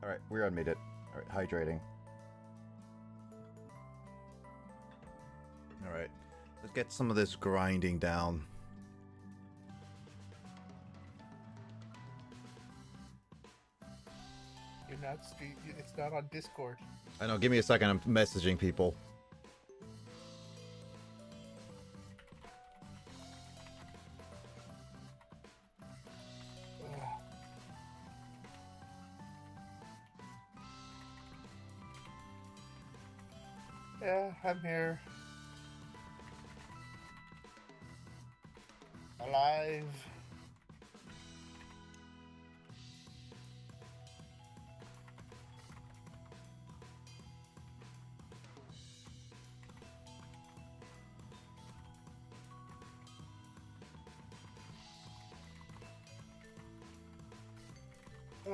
Alright, we unmade it. Alright, hydrating. Alright, let's get some of this grinding down. You're not it's not on Discord. I know, give me a second, I'm messaging people. Yeah, I'm here. Alive.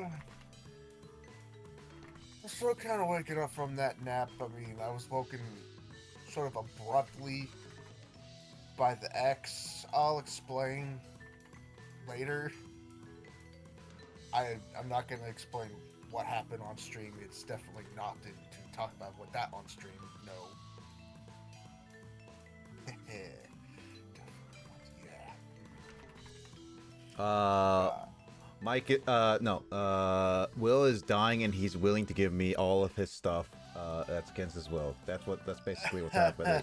I'm still kind of waking up from that nap. I mean, I was woken sort of abruptly by the X. I'll explain later. I'm not going to explain what happened on stream. It's definitely not to talk about what that on stream. No. Yeah. Mike, Will is dying and he's willing to give me all of his stuff. That's against his will. That's basically what's happening.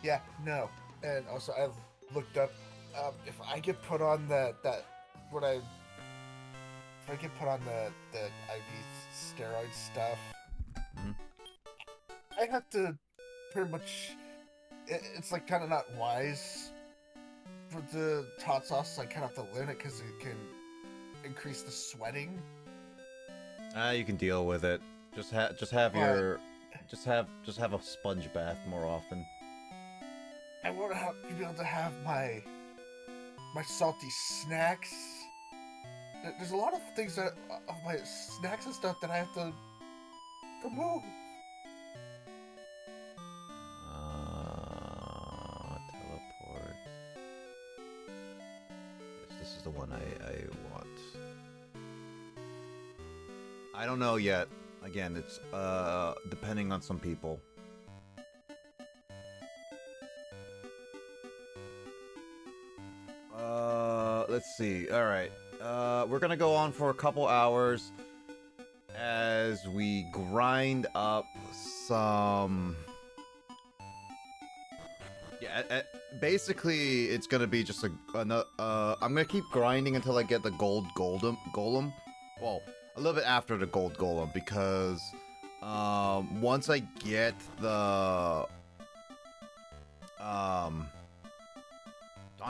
Yeah, no. And also, I've looked up, if I get put on if I get put on the IV steroid stuff, I have to pretty much, it's like kind of not wise for the hot sauce. I kind of have to limit because it can increase the sweating. You can deal with it. Just have a sponge bath more often. I want to be able to have my salty snacks. There's a lot of things of my snacks and stuff that I have to remove. Teleport. Yes, this is the one I want. I don't know yet. Again, it's depending on some people. Let's see. All right. We're gonna go on for a couple hours as we grind up some. Yeah. Basically, it's gonna be just I'm gonna keep grinding until I get the gold golem. Well, a little bit after the gold golem, because once I get the darn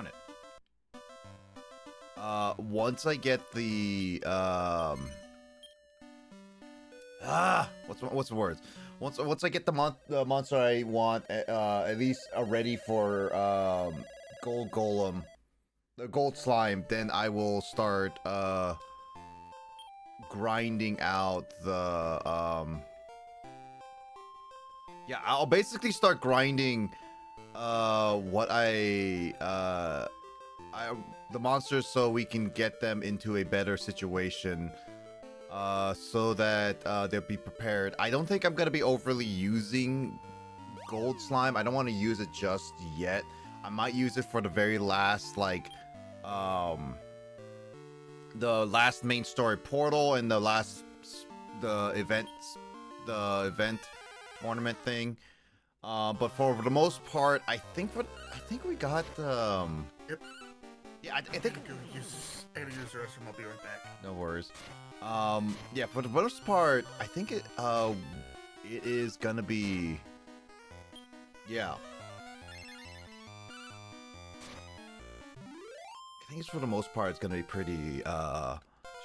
it. Once I get the what's the words? Once I get the monster I want, at least ready for gold golem, the gold slime, then I will start grinding out the yeah, I'll basically start grinding the monsters, so we can get them into a better situation, so that they'll be prepared. I don't think I'm gonna be overly using gold slime. I don't want to use it just yet. I might use it for the very last, like the last main story portal and the event tournament thing. But for the most part, I think we got Yep. yeah, I think I gotta use the restroom. I'll be right back. no worries. Yeah, for the most part, I think it is gonna be, yeah. I think it's for the most part, it's gonna be pretty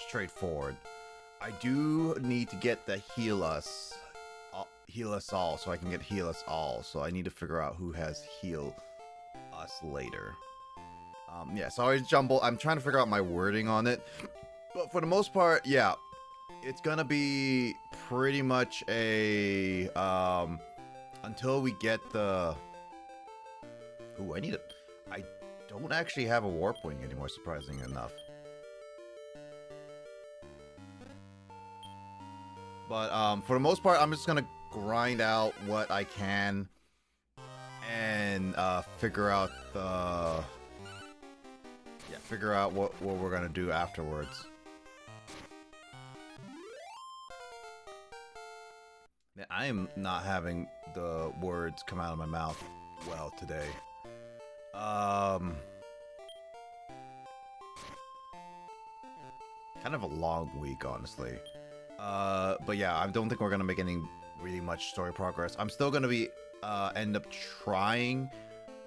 straightforward. I do need to get the heal us all, so I can get heal us all. So I need to figure out who has heal us later. Yeah, so I jumble. I'm trying to figure out my wording on it, but for the most part, yeah, it's gonna be pretty much a until we get the. Ooh, I don't actually have a warp wing anymore, surprisingly enough. But for the most part, I'm just gonna grind out what I can and figure out what we're gonna do afterwards. Man, I am not having the words come out of my mouth well today. Kind of a long week, honestly. But yeah, I don't think we're gonna make any really much story progress. I'm still gonna be end up trying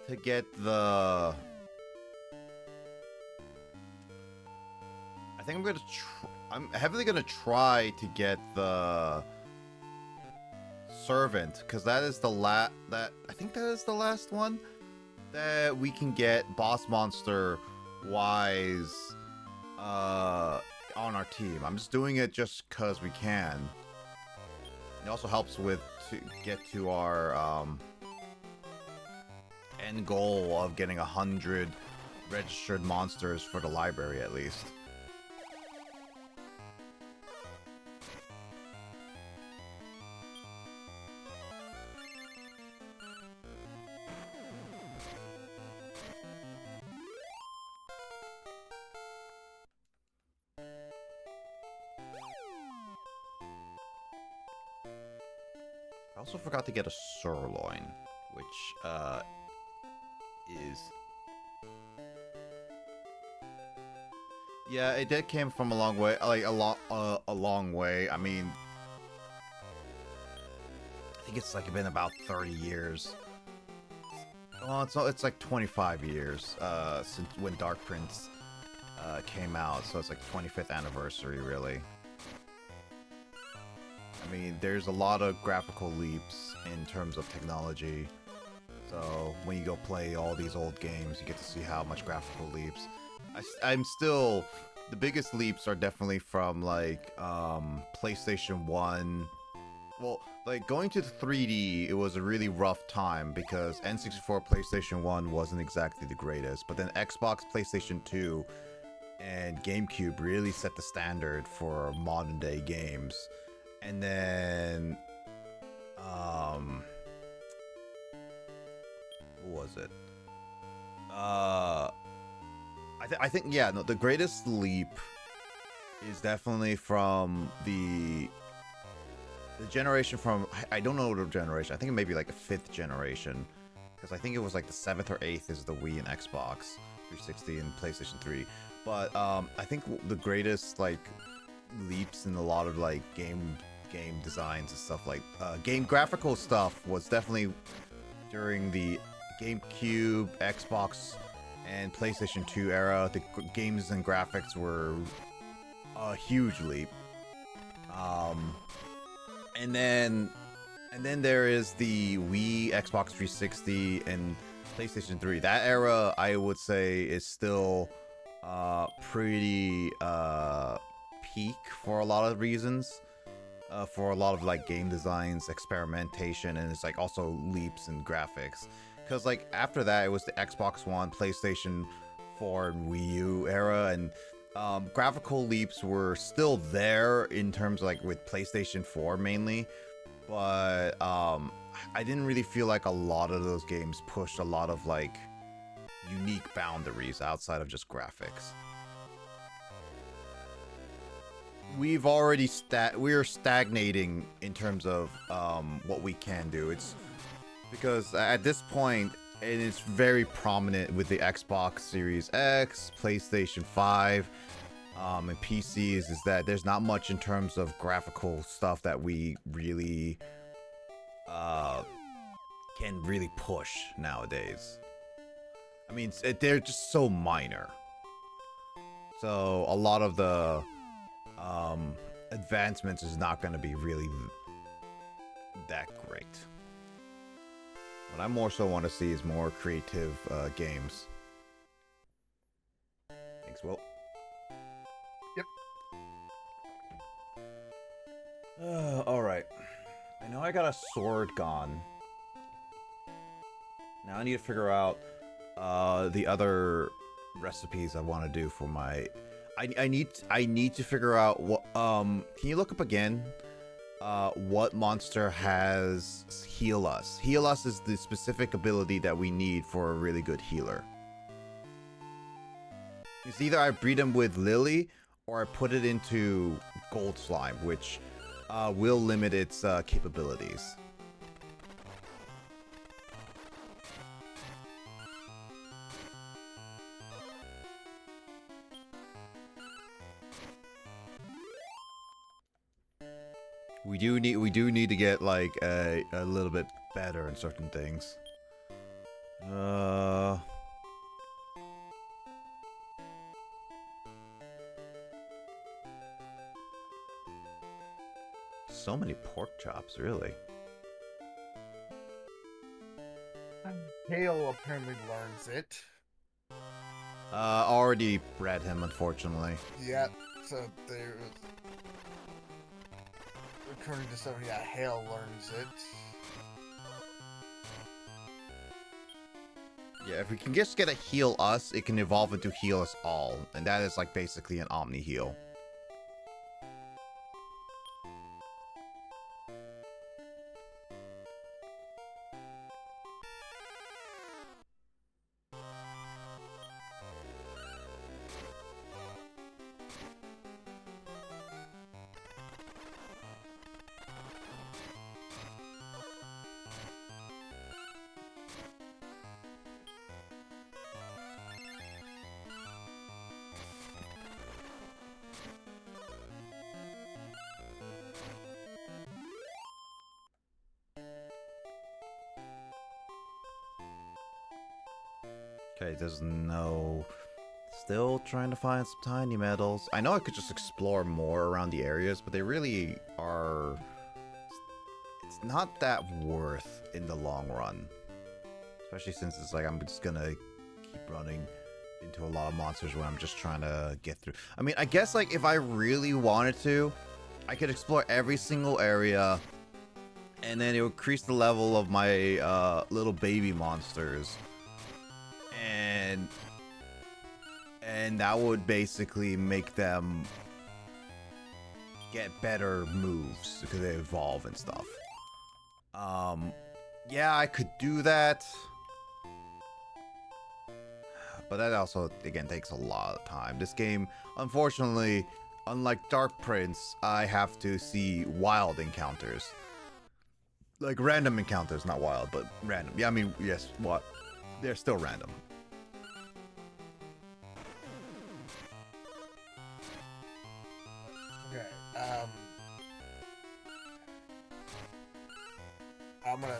to get the. I think I'm gonna. I'm heavily gonna try to get the servant, because that is the I think that is the last one that we can get boss monster wise on our team. I'm just doing it just because we can. It also helps with to get to our end goal of getting 100 registered monsters for the library at least. I also forgot to get a sirloin, which is, yeah, it did came from a long way, like a long way. I mean, I think it's like been about 30 years. Well, it's like 25 years since when Dark Prince came out, so it's like 25th anniversary, really. I mean, there's a lot of graphical leaps in terms of technology. So when you go play all these old games, you get to see how much graphical leaps. I'm still, the biggest leaps are definitely from like PlayStation 1. Well, like going to the 3D, it was a really rough time because N64 PlayStation 1 wasn't exactly the greatest. But then Xbox, PlayStation 2, and GameCube really set the standard for modern day games. And then, what was it? I think, yeah, no, the greatest leap is definitely from the generation from, I don't know the generation, I think it may be like the 5th generation, because I think it was like the 7th or 8th is the Wii and Xbox 360 and PlayStation 3. But I think the greatest like leaps in a lot of like game designs and stuff like game graphical stuff was definitely during the GameCube, Xbox, and PlayStation 2 era. The games and graphics were a huge leap. And then there is the Wii, Xbox 360, and PlayStation 3. That era, I would say, is still pretty peak for a lot of reasons. For a lot of like game designs, experimentation, and it's like also leaps in graphics. Because like after that, it was the Xbox One, PlayStation 4, and Wii U era, and graphical leaps were still there in terms of like with PlayStation 4 mainly, but I didn't really feel like a lot of those games pushed a lot of like unique boundaries outside of just graphics. We've already we're stagnating in terms of what we can do. It's because at this point, and it's very prominent with the Xbox Series X, PlayStation 5, and PCs, is that there's not much in terms of graphical stuff that we really can really push nowadays. I mean, they're just so minor. So a lot of the advancements is not going to be really that great. What I more so want to see is more creative games. Thanks, Will. Yep. Alright. I know I got a sword gone. Now I need to figure out the other recipes I want to do for my... I need to figure out what... Can you look up again? what monster has heal us. Heal us is the specific ability that we need for a really good healer. It's either I breed him with Lily or I put it into Gold Slime, which will limit its capabilities. We do need to get like a little bit better in certain things. So many pork chops, really. Hale apparently learns it. Already bred him, unfortunately. Yeah, so there. According to somebody, yeah, Hale learns it. Yeah, if we can just get a heal us, it can evolve into heal us all, and that is like basically an Omni heal. Okay, there's no... Still trying to find some tiny metals. I know I could just explore more around the areas, but they really are... It's not that worth in the long run. Especially since it's like I'm just gonna keep running into a lot of monsters when I'm just trying to get through. I mean, I guess like if I really wanted to, I could explore every single area, and then it would increase the level of my little baby monsters. And that would basically make them get better moves because they evolve and stuff. Yeah, I could do that. But that also, again, takes a lot of time. This game, unfortunately, unlike Dark Prince, I have to see wild encounters. Like random encounters, not wild, but random. Yeah, I mean, yes, what? They're still random. Okay, I'm gonna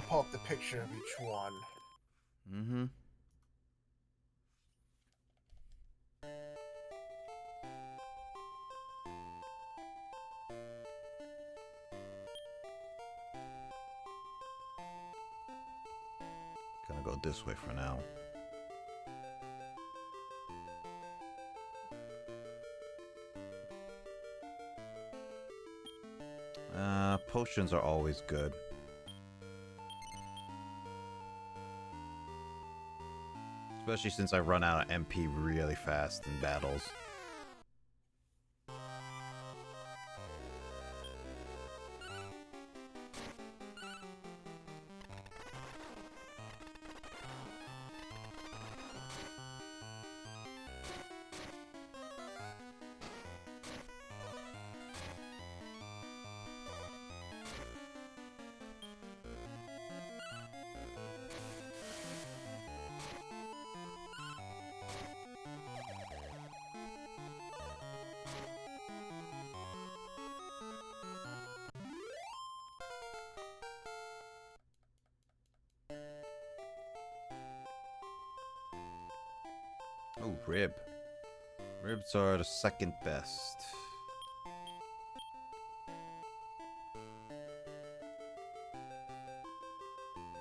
pull up the picture of each one. Mm-hmm. Gonna go this way for now. Potions are always good. Especially since I run out of MP really fast in battles. Oh, rib. Ribs are the second best.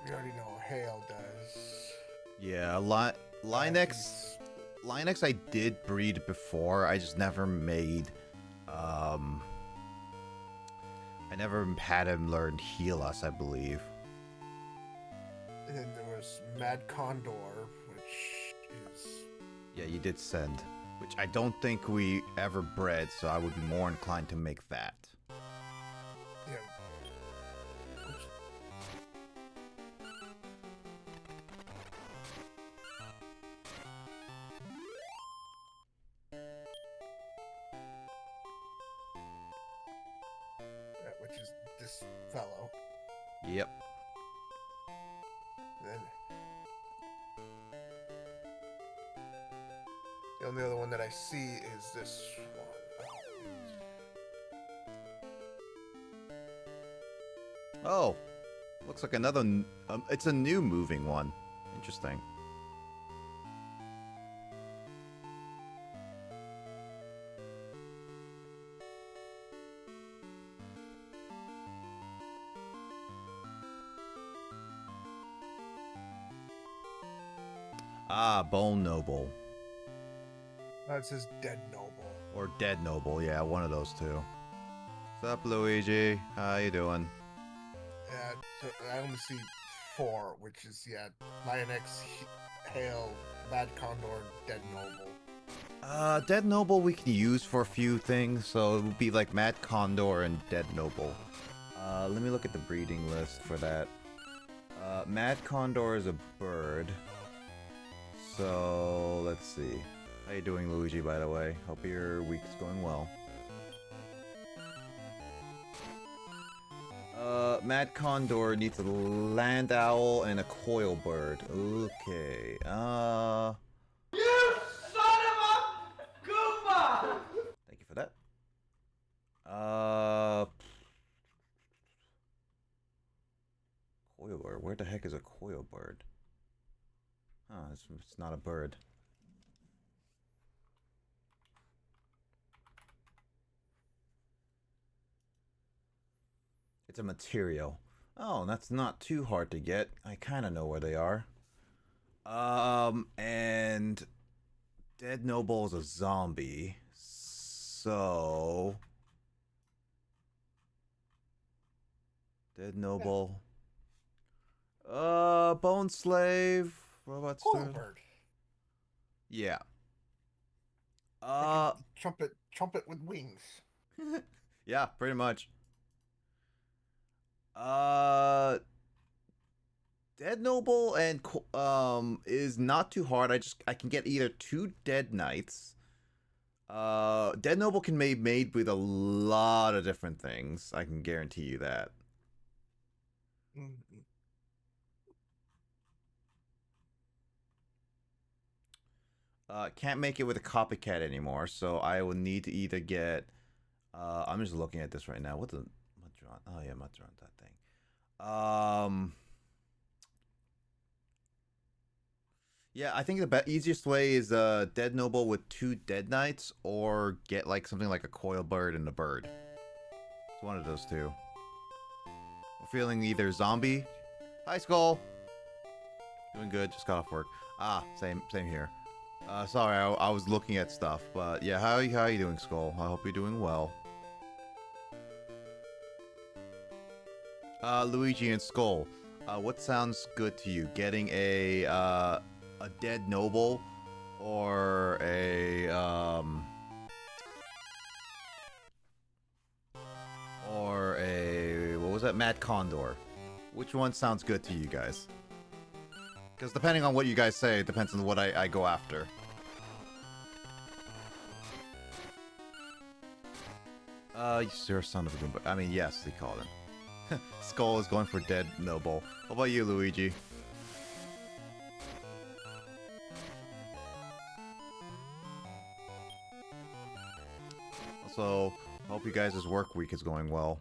You already know Hale does. Yeah, Linux I did breed before. I just never made I never had him learn heal us, I believe. And then there was Mad Condor, which is... Yeah, you did send, which I don't think we ever bred, so I would be more inclined to make that. which is this fellow. Yep. Then the only other one that I see is this one. Oh, looks like another. It's a new moving one. Interesting. Ah, Bone Noble. It says Dead Noble. Or Dead Noble, yeah, one of those two. What's up, Luigi? How you doing? Yeah, so I only see 4, which is, Lionx, Hail, Mad Condor, and Dead Noble. Dead Noble we can use for a few things, so it would be like Mad Condor and Dead Noble. Let me look at the breeding list for that. Mad Condor is a bird. So, let's see. How you doing, Luigi, by the way? Hope your week's going well. Mad Condor needs a land owl and a coil bird. Okay, You son of a Goomba! Thank you for that. Coil bird. Where the heck is a coil bird? Oh, it's not a bird. It's a material. Oh, that's not too hard to get. I kind of know where they are. And Dead Noble is a zombie. So Dead Noble. Bone Slave. Robot Cool Star. bird. Yeah. Trumpet with wings. Yeah, pretty much. Dead Noble and is not too hard. I can get either 2 Dead Knights. Dead Noble can be made with a lot of different things. I can guarantee you that. Mm-hmm. Can't make it with a copycat anymore, so I will need to either get. I'm just looking at this right now. What's a Madron? Oh yeah, Madron, that thing. Yeah, I think the easiest way is Dead Noble with 2 Dead Knights, or get like something like a coil bird and a bird. It's one of those two. We're feeling either zombie. Hi, Skull. Doing good. Just got off work. Ah, same here. Sorry, I was looking at stuff, but yeah, how you doing, Skull? I hope you're doing well. Luigi and Skull, what sounds good to you? Getting a Dead Noble, or a what was that? Mad Condor. Which one sounds good to you guys? Because depending on what you guys say, it depends on what I go after. You're a son of a goomba. I mean, yes, they call him. Skull is going for Dead Noble. What about you, Luigi? Also, hope you guys' work week is going well.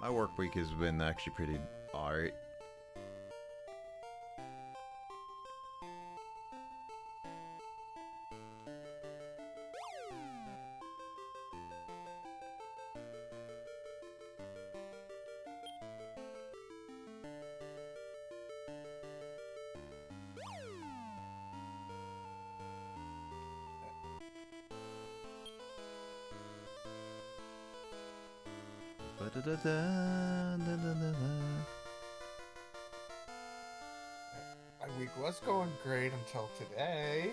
My work week has been actually pretty alright. My week was going great until today.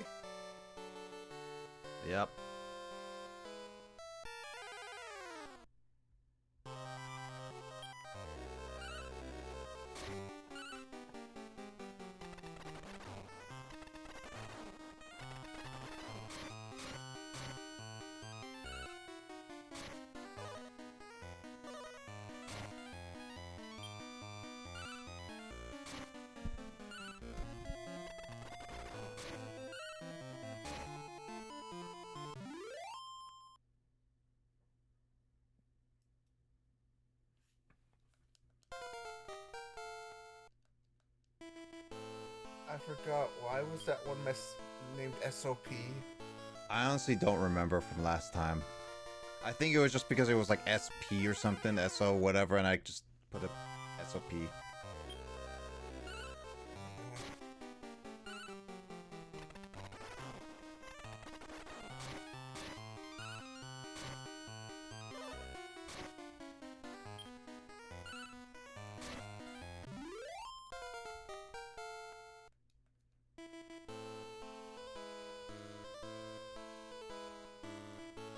Yep. I forgot. Why was that one mess named SOP? I honestly don't remember from last time. I think it was just because it was like SP or something, SO whatever, and I just put a SOP.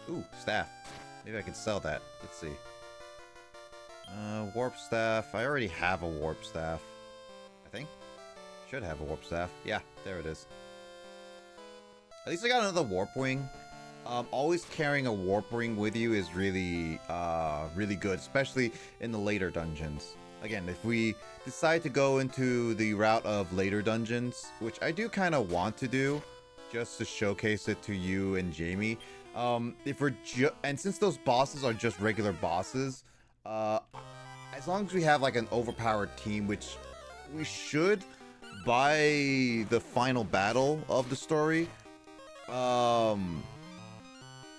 Ooh, staff. Maybe I can sell that. Let's see. Warp staff. I already have a warp staff. I think. Should have a warp staff. Yeah, there it is. At least I got another warp wing. Always carrying a warp ring with you is really, really good, especially in the later dungeons. Again, if we decide to go into the route of later dungeons, which I do kind of want to do, just to showcase it to you and Jamie. If we're and since those bosses are just regular bosses, as long as we have like an overpowered team, which we should by the final battle of the story,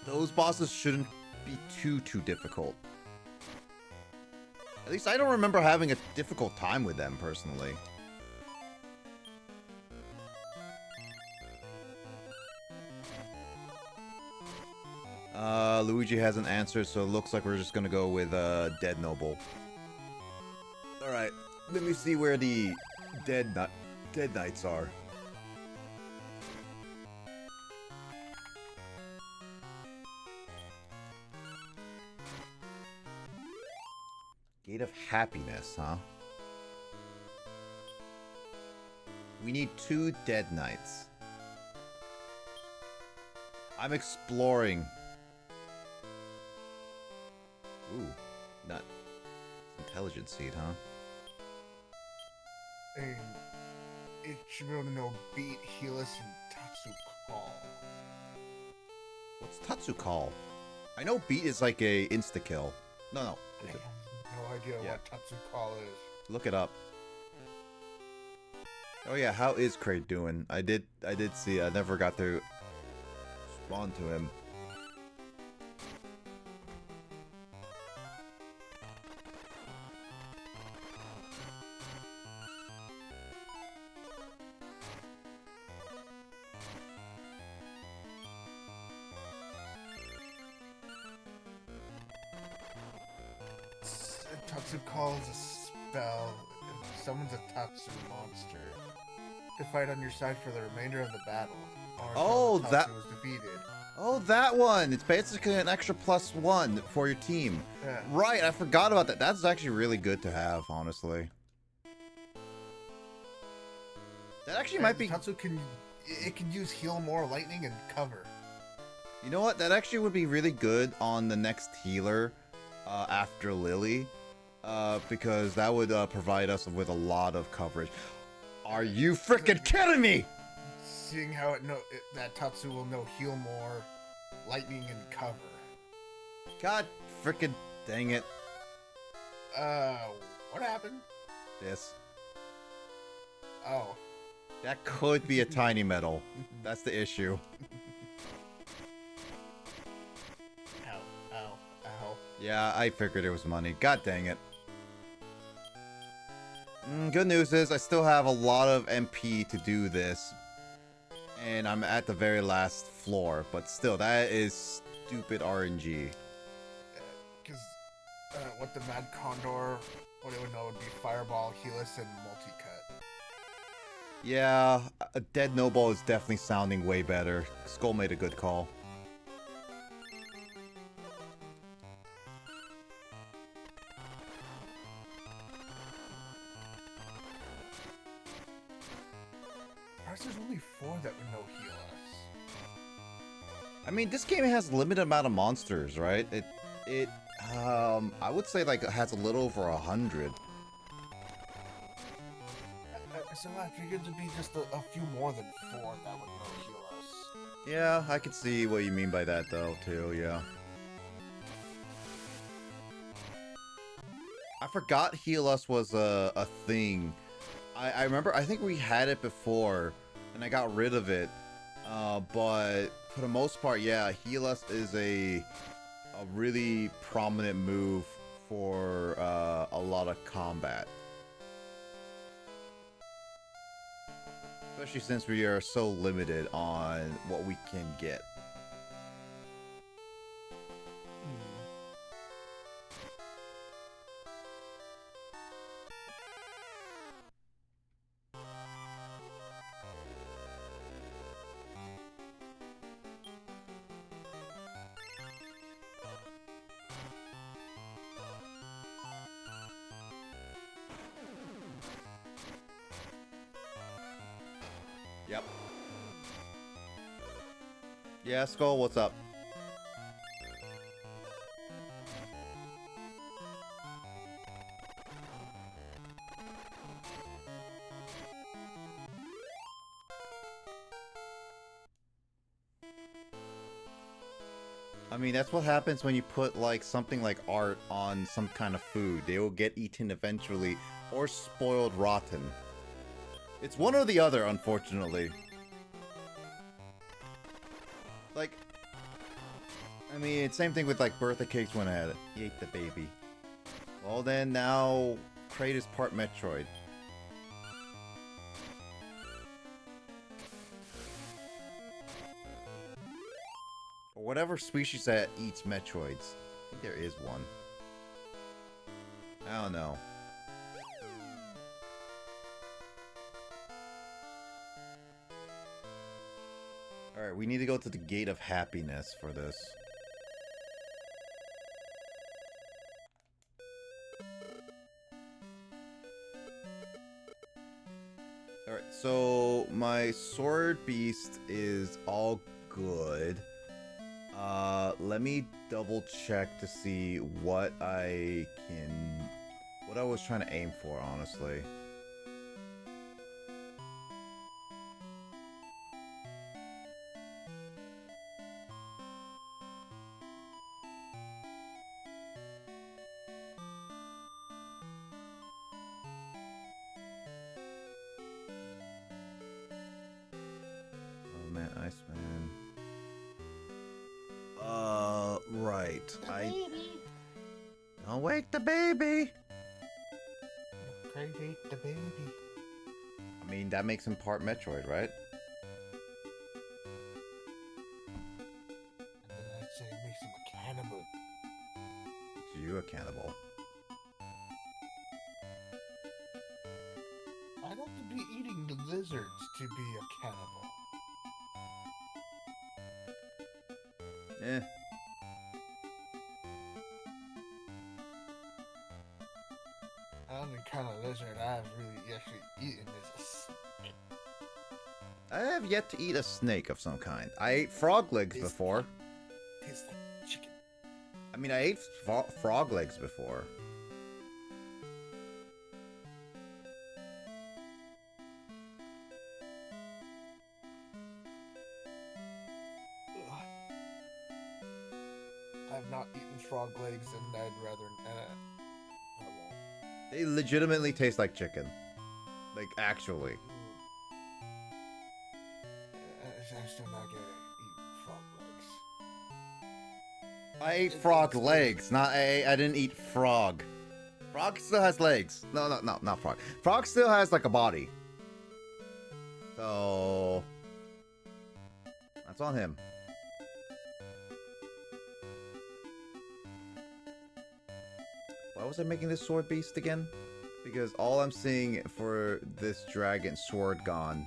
those bosses shouldn't be too difficult. At least I don't remember having a difficult time with them personally. Luigi hasn't answered, so it looks like we're just gonna go with Dead Noble. Alright, let me see where the Dead Knights are. Gate of Happiness, huh? We need 2 Dead Knights. I'm exploring. Ooh, not intelligence seed, huh? And it should be able to know Beat, Healus, and Tatsu Call. What's Tatsu Call? I know Beat is like a insta-kill. No. I have no idea what Tatsu Call is. Look it up. Oh yeah, how is Kraid doing? I did see. I never got to respond to him. Tatsu Call is a spell. If someone's a Tatsu monster, to fight on your side for the remainder of the battle. Or Oh, until that- Tatsu was defeated. Oh, that one! It's basically an extra +1 for your team. Yeah. Right, I forgot about that. That's actually really good to have, honestly. That actually might be... Tatsu can use heal more, lightning, and cover. You know what? That actually would be really good on the next healer after Lily. Because that would provide us with a lot of coverage. Are you freaking kidding me? Seeing how that Tatsu will know heal more, lightning, and cover. God freaking dang it. What happened? This. Oh. That could be a tiny metal. That's the issue. Ow. Yeah, I figured it was money. God dang it. Good news is I still have a lot of MP to do this. And I'm at the very last floor. But still, that is stupid RNG. Because what the Mad Condor, what it would know would be Fireball, Healus, and Multi-Cut. Yeah, a Dead Noble is definitely sounding way better. Skull made a good call. There's only 4 that would know heal us. I mean, this game has a limited amount of monsters, right? I would say like it has a little over 100. So I figured it'd be just a few more than 4 that would know heal us. Yeah, I could see what you mean by that though, too, yeah. I forgot Heal Us was a thing I remember, I think we had it before, and I got rid of it. But for the most part, yeah, Heal Us is a really prominent move for a lot of combat. Especially since we are so limited on what we can get. Yep. Yeah, Skull, what's up? I mean, that's what happens when you put, like, something like art on some kind of food. They will get eaten eventually, or spoiled rotten. It's one or the other, unfortunately. Like, I mean, it's same thing with, like, birthday cakes when I had it. He ate the baby. Well, then, now, Kraid is part Metroid. Or whatever species that eats Metroids. I think there is one. I don't know. Alright, we need to go to the Gate of Happiness for this. Alright, so my sword beast is all good. Let me double check to see what I was trying to aim for, honestly. Oh man, Iceman. Right. Don't wake the baby! Kraid ate the baby. I mean, that makes him part Metroid, right? And then I'd say it makes him a cannibal. Makes you a cannibal. I'd have to be eating the lizards to be a cannibal. Eh. The only kind of lizard I've really actually eaten is a snake. I have yet to eat a snake of some kind. I ate frog legs Tastes before. Tastes like chicken. I mean, I ate frog legs before. Ugh. I've not eaten frog legs, and I'd rather. I won't. They legitimately taste like chicken. Like, actually. I'm still not gonna eat frog legs. I ate frog legs, not I didn't eat frog. Frog still has legs. No, not frog. Frog still has, like, a body. So... that's on him. Why was I making this sword beast again? Because all I'm seeing for this dragon, sword gone.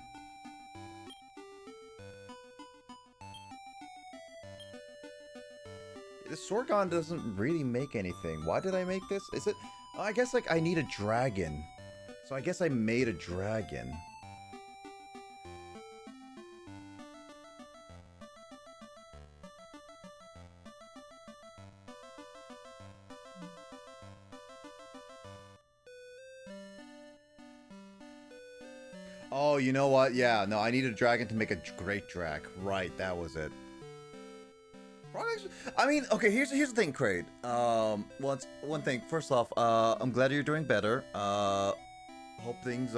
This Sorgon doesn't really make anything. Why did I make this? Is it... oh, I guess, like, I need a dragon. So I guess I made a dragon. Oh, you know what? Yeah, no, I need a dragon to make a great drag. Right, that was it. I mean, okay, here's the thing, Kraid. One thing. First off, I'm glad you're doing better. Hope things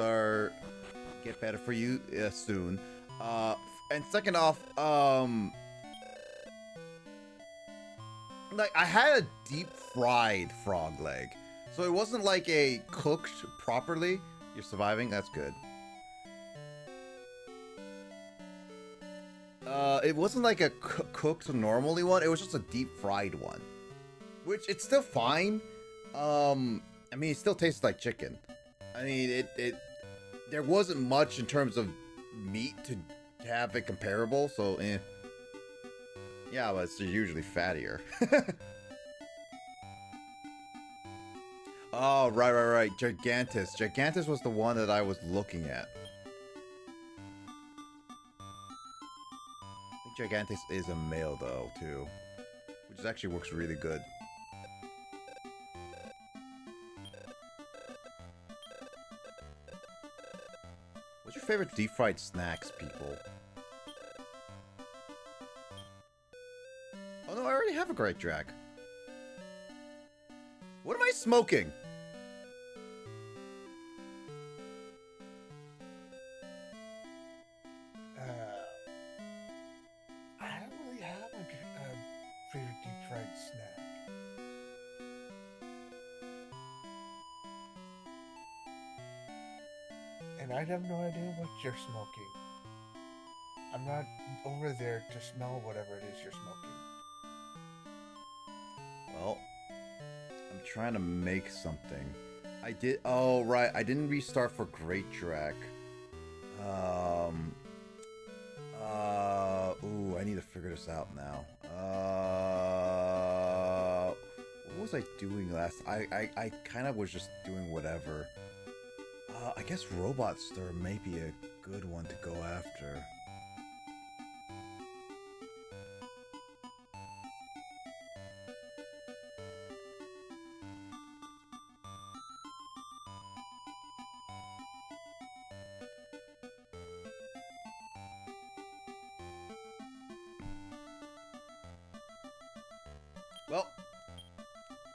get better for you soon. And second off, like I had a deep fried frog leg, so it wasn't like a cooked properly. You're surviving. That's good. It wasn't like a cooked normally one. It was just a deep fried one, which it's still fine. I mean, it still tastes like chicken. I mean, there wasn't much in terms of meat to have it comparable, so eh. Yeah, but it's usually fattier. Oh, right. Gigantus. Gigantus was the one that I was looking at. I think Gigantus is a male, though, too. Which actually works really good. What's your favorite deep-fried snacks, people? Oh no, I already have a Great Drac. What am I smoking? I don't really have a favorite deep fried snack. And I have no idea what you're smoking. I'm not over there to smell whatever it is you're smoking. Well, I'm trying to make something. I did. Oh, right. I didn't restart for Great Drac. Ooh, I need to figure this out now. What was I doing last? I kind of was just doing whatever. I guess Robot Stir may be a good one to go after. Well,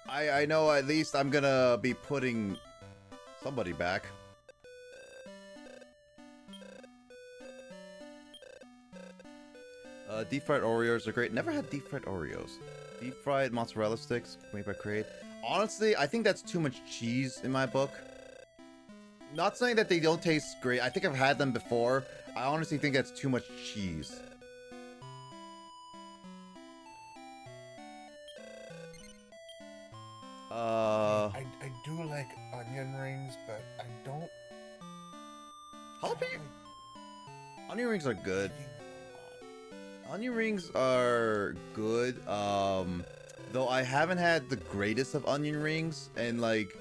I know at least I'm gonna be putting somebody back. Deep fried Oreos are great. Never had deep fried Oreos. Deep fried mozzarella sticks made by Crate. Honestly, I think that's too much cheese in my book. Not saying that they don't taste great. I think I've had them before. I honestly think that's too much cheese. I do like onion rings, but I don't. Jalapeno. Onion rings are good. Onion rings are good. Though I haven't had the greatest of onion rings, and like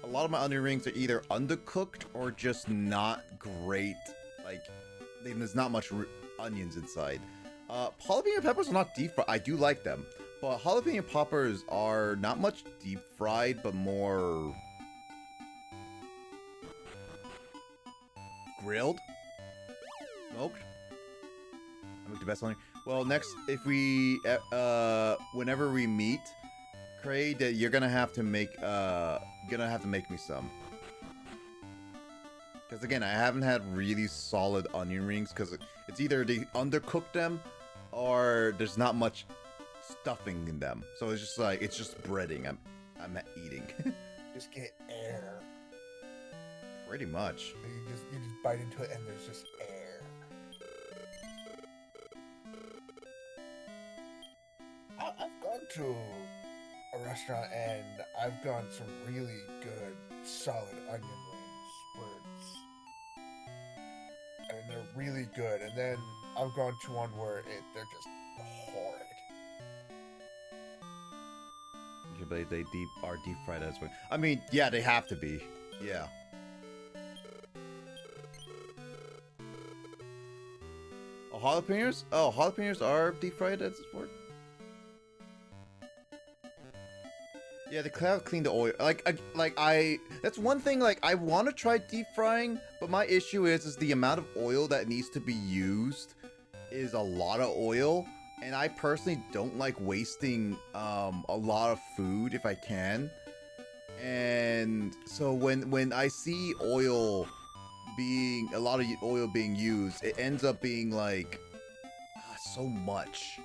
a lot of my onion rings are either undercooked or just not great. Like there's not much onions inside. Jalapeno peppers are not deep fried. I do like them, but jalapeno poppers are not much deep fried, but more grilled, smoked. I make the best onion. Well, next, if we, whenever we meet, Craig, you're gonna have to make me some. Because again, I haven't had really solid onion rings, because it's either they undercook them, or there's not much stuffing in them. So it's just like, it's just breading I'm eating. Just get air. Pretty much. You just bite into it and there's just air. I've gone to a restaurant and I've gotten some really good, solid onion rings and they're really good. And then I've gone to one where they're just horrid. Yeah, but they are deep fried as well. I mean, yeah, they have to be. Yeah. Oh, jalapenos? Oh, jalapenos are deep fried as work. Yeah, they have clean the oil. That's one thing. Like, I want to try deep frying, but my issue is the amount of oil that needs to be used is a lot of oil, and I personally don't like wasting a lot of food if I can. And so when I see oil being a lot of oil being used, it ends up being like so much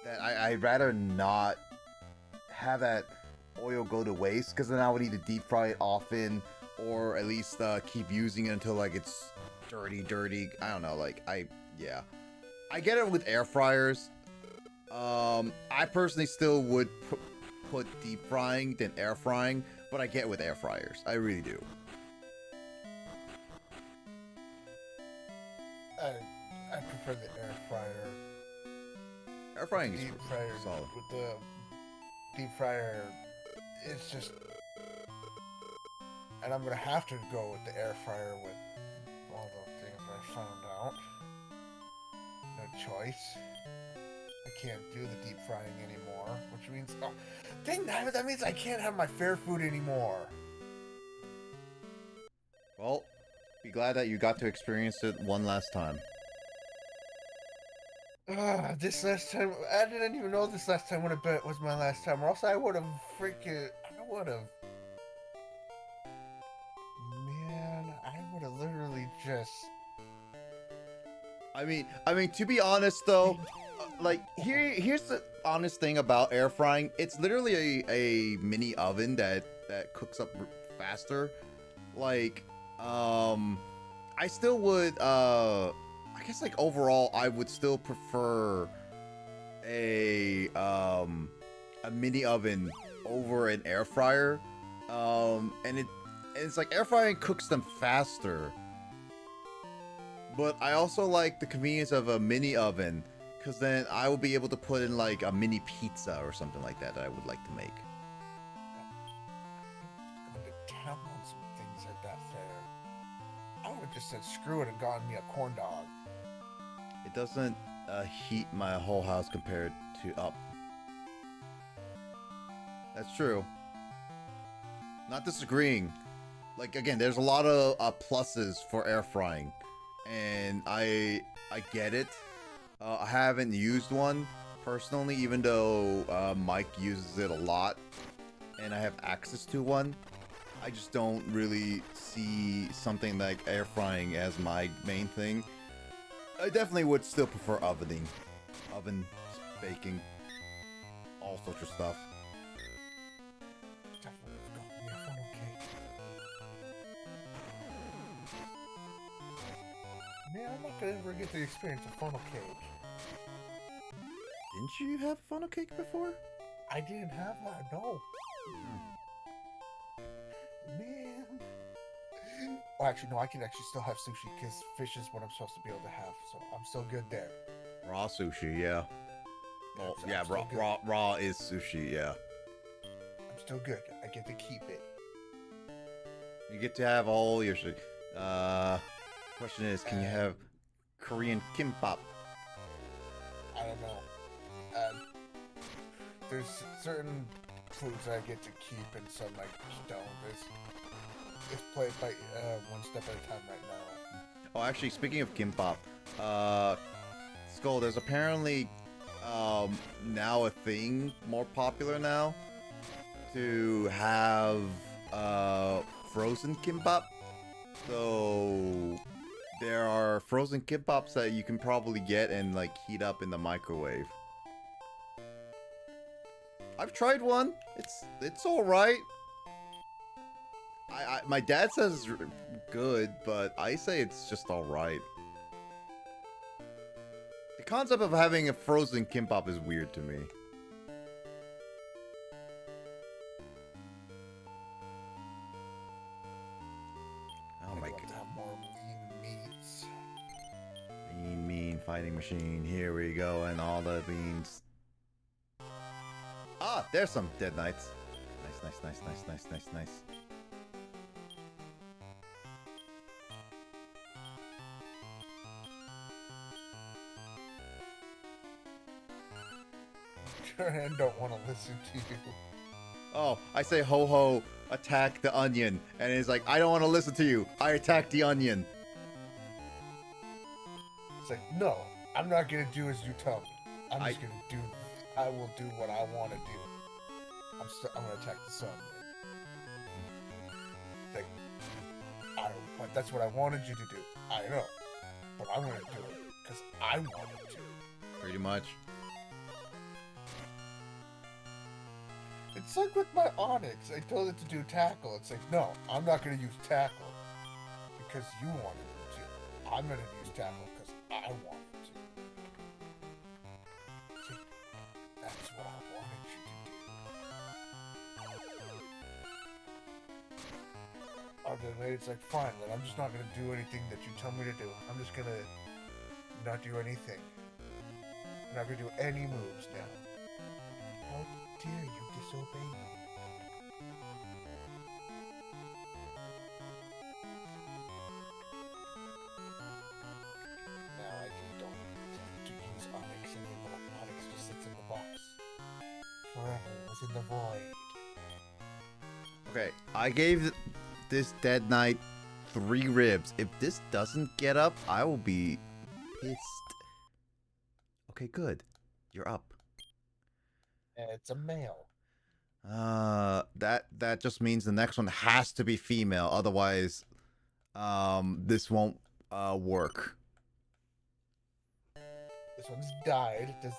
that I'd rather not have that oil go to waste, because then I would need to deep fry it often, or at least keep using it until like it's dirty. I don't know, like I get it with air fryers. I personally still would put deep frying than air frying, but I get it with air fryers. I really do. I prefer the air fryer. Air frying is Deep fryer solid. with the deep fryer. It's just, and I'm gonna have to go with the air fryer with all the things I found out. No choice. I can't do the deep frying anymore, which means, oh, dang nabbit, that means I can't have my fair food anymore. Well, be glad that you got to experience it one last time. This last time, I didn't even know this last time was my last time, or else I would have man, I would have literally just, I mean, to be honest though, like here's the honest thing about air frying. It's literally a mini oven that cooks up faster. Like, I still would, I guess like overall, I would still prefer a mini oven over an air fryer. And it's like air frying cooks them faster. But I also like the convenience of a mini oven, because then I will be able to put in like a mini pizza or something like that I would like to make. going to town on some things at that fair. I would have just said screw it and gotten me a corn dog. It doesn't heat my whole house compared to up. That's true. Not disagreeing. Like, again, there's a lot of pluses for air frying, and I get it. I haven't used one personally, even though Mike uses it a lot, and I have access to one. I just don't really see something like air frying as my main thing. I definitely would still prefer oven baking, all sorts of stuff. Definitely got me a funnel cake. Man, I'm not gonna ever get to experience a funnel cake. Didn't you have funnel cake before? I didn't have one, no. Man. Oh, actually, no, I can actually still have sushi, because fish is what I'm supposed to be able to have, so I'm still good there. Raw sushi, yeah. Oh, I'm yeah, still good. raw is sushi, yeah. I'm still good. I get to keep it. You get to have all your shit. Question is, can you have Korean kimbap? I don't know. There's certain foods I get to keep and some I just don't. It's played by one step at a time right now. Oh, actually, speaking of kimbap, Skull, there's apparently now a thing more popular now to have frozen kimbap. So there are frozen kimbaps that you can probably get and like heat up in the microwave. I've tried one. It's all right. My dad says it's good, but I say it's just all right. The concept of having a frozen kimbap is weird to me. Oh my I'd love god. to have more lean meats. Mean fighting machine. Here we go, and all the beans. Ah, there's some dead knights. Nice. Duran don't want to listen to you. Oh, I say ho ho, attack the onion, and he's like, I don't want to listen to you. I attack the onion. It's like, no, I'm not gonna do as you tell me. I will do what I want to do. I'm gonna attack the sun. Like, but that's what I wanted you to do. I know. But I'm gonna do it because I wanted to. Pretty much. It's like with my Onyx. I told it to do tackle. It's like, no, I'm not gonna use tackle because you wanted me to. I'm gonna use tackle because I wanted to. See, that's what I wanted you to do. Then it's like, fine, then I'm just not gonna do anything that you tell me to do. I'm just gonna not do anything. I'm not gonna do any moves now. How dare you disobey me? Now I just don't have to use Onyx anymore. Onyx just sits in the box. Forever within the void. Okay, I gave this Dead Knight 3 ribs. If this doesn't get up, I will be pissed. Okay, good. You're up. It's a male. That just means the next one has to be female. Otherwise, this won't work. This one's died. Is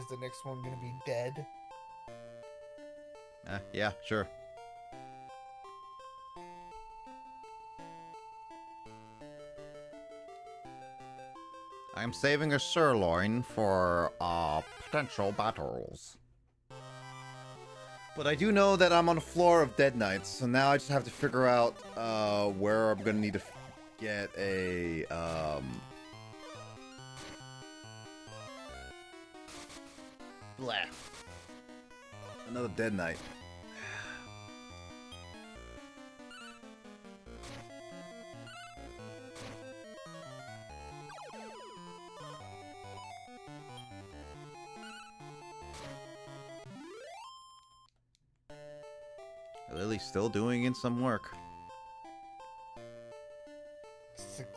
the next one gonna be dead? Yeah, sure. I'm saving a sirloin for potential battles. But I do know that I'm on the floor of Dead Knights, so now I just have to figure out where I'm gonna need to get a blah. Another Dead Knight. Lily's still doing in some work. Isn't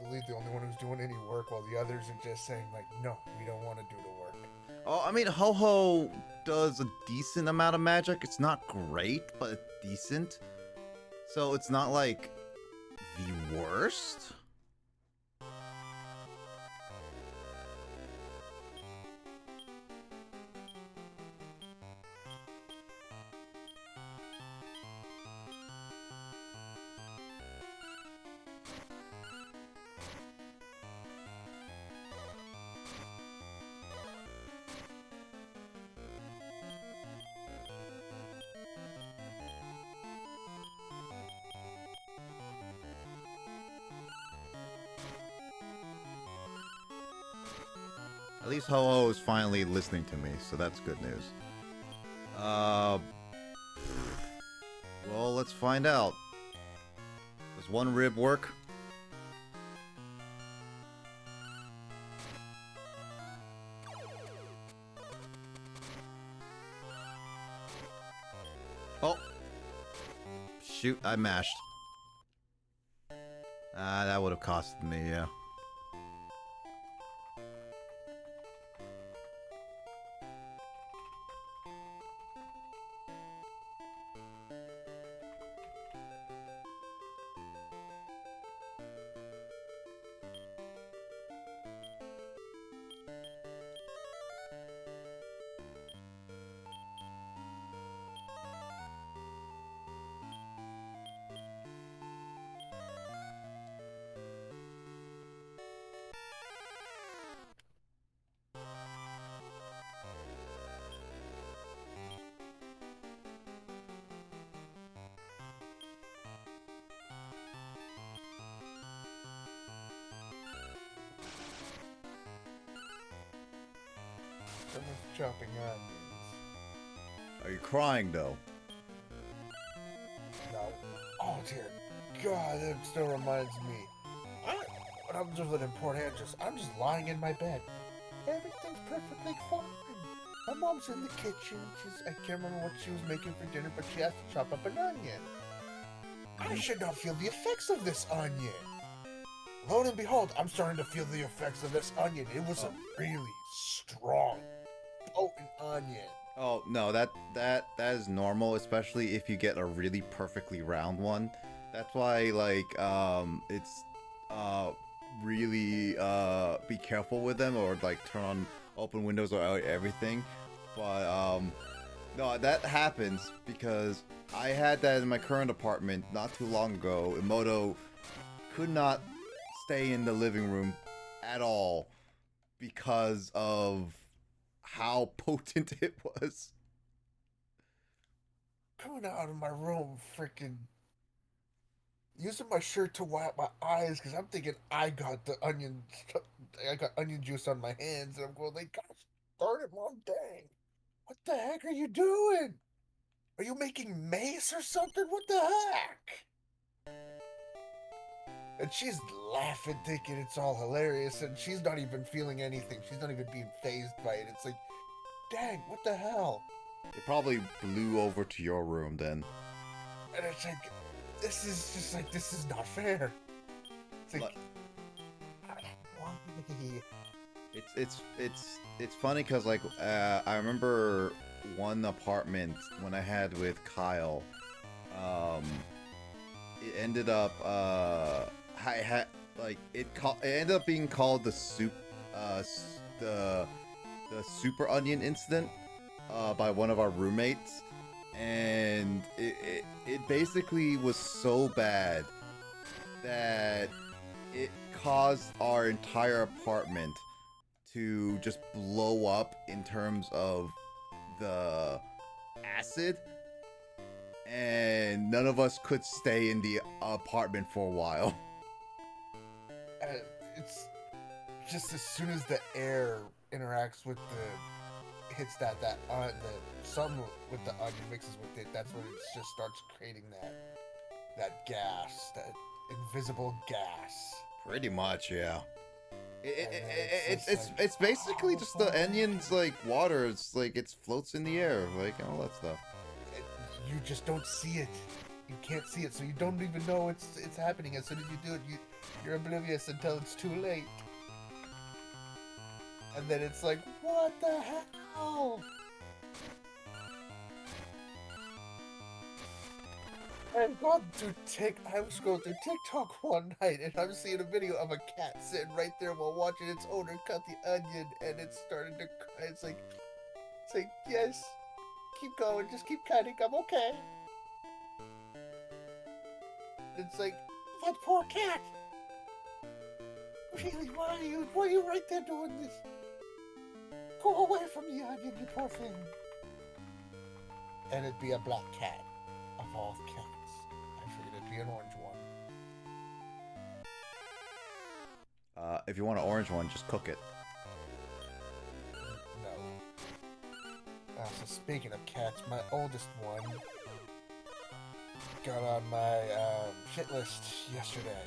Lily the only one who's doing any work while the others are just saying, like, no, we don't want to do the work? Oh, I mean, Ho-Ho does a decent amount of magic. It's not great, but it's decent. So it's not, like, the worst. At least Ho-Oh is finally listening to me, so that's good news. Well, let's find out. Does one rib work? Oh! Shoot, I mashed. That would have costed me, yeah. Someone's chopping onions. Are you crying, though? No. Oh, dear God, that still reminds me. I'm just an important just. I'm just lying in my bed. Everything's perfectly fine. My mom's in the kitchen. I can't remember what she was making for dinner, but she has to chop up an onion. I should not feel the effects of this onion. Lo and behold, I'm starting to feel the effects of this onion. It was a really strong, potent onion. Oh no, that is normal, especially if you get a really perfectly round one. That's why, like, it's really be careful with them, or like turn on open windows or everything. But no, that happens because I had that in my current apartment not too long ago. Emoto could not stay in the living room at all because of how potent it was. Coming out of my room, freaking using my shirt to wipe my eyes because I'm thinking I got I got onion juice on my hands, and I'm going like, gosh darn it, mom, dang, what the heck are you doing? Are you making mace or something? What the heck? And she's laughing, thinking it's all hilarious, and she's not even feeling anything. She's not even being phased by it. It's like, dang, what the hell? It probably blew over to your room then. And it's like, this is just like, this is not fair. It's like, why? It's funny because like I remember one apartment when I had with Kyle. It ended up I had like it ended up being called the super onion incident by one of our roommates, and it basically was so bad that it caused our entire apartment to just blow up in terms of the acid, and none of us could stay in the apartment for a while. It's just as soon as the air interacts with the hits the sun with the onion mixes with it, that's when it just starts creating that gas, that invisible gas. Pretty much, yeah. It's It's basically just the onions like water. It's like it floats in the air, like all that stuff. You just don't see it. You can't see it, so you don't even know it's happening. As soon as you do it, you're oblivious until it's too late. And then it's like, what the hell? I was going through TikTok one night, and I'm seeing a video of a cat sitting right there while watching its owner cut the onion, and it's starting to cry. It's like, yes, keep going, just keep cutting, I'm okay. It's like, that poor cat. Really, why are you right there doing this? Go away from the onion, you poor thing. And it'd be a black cat, of all cats. I figured it'd be an orange one. If you want an orange one, just cook it. No. So speaking of cats, my oldest one got on my shit list yesterday.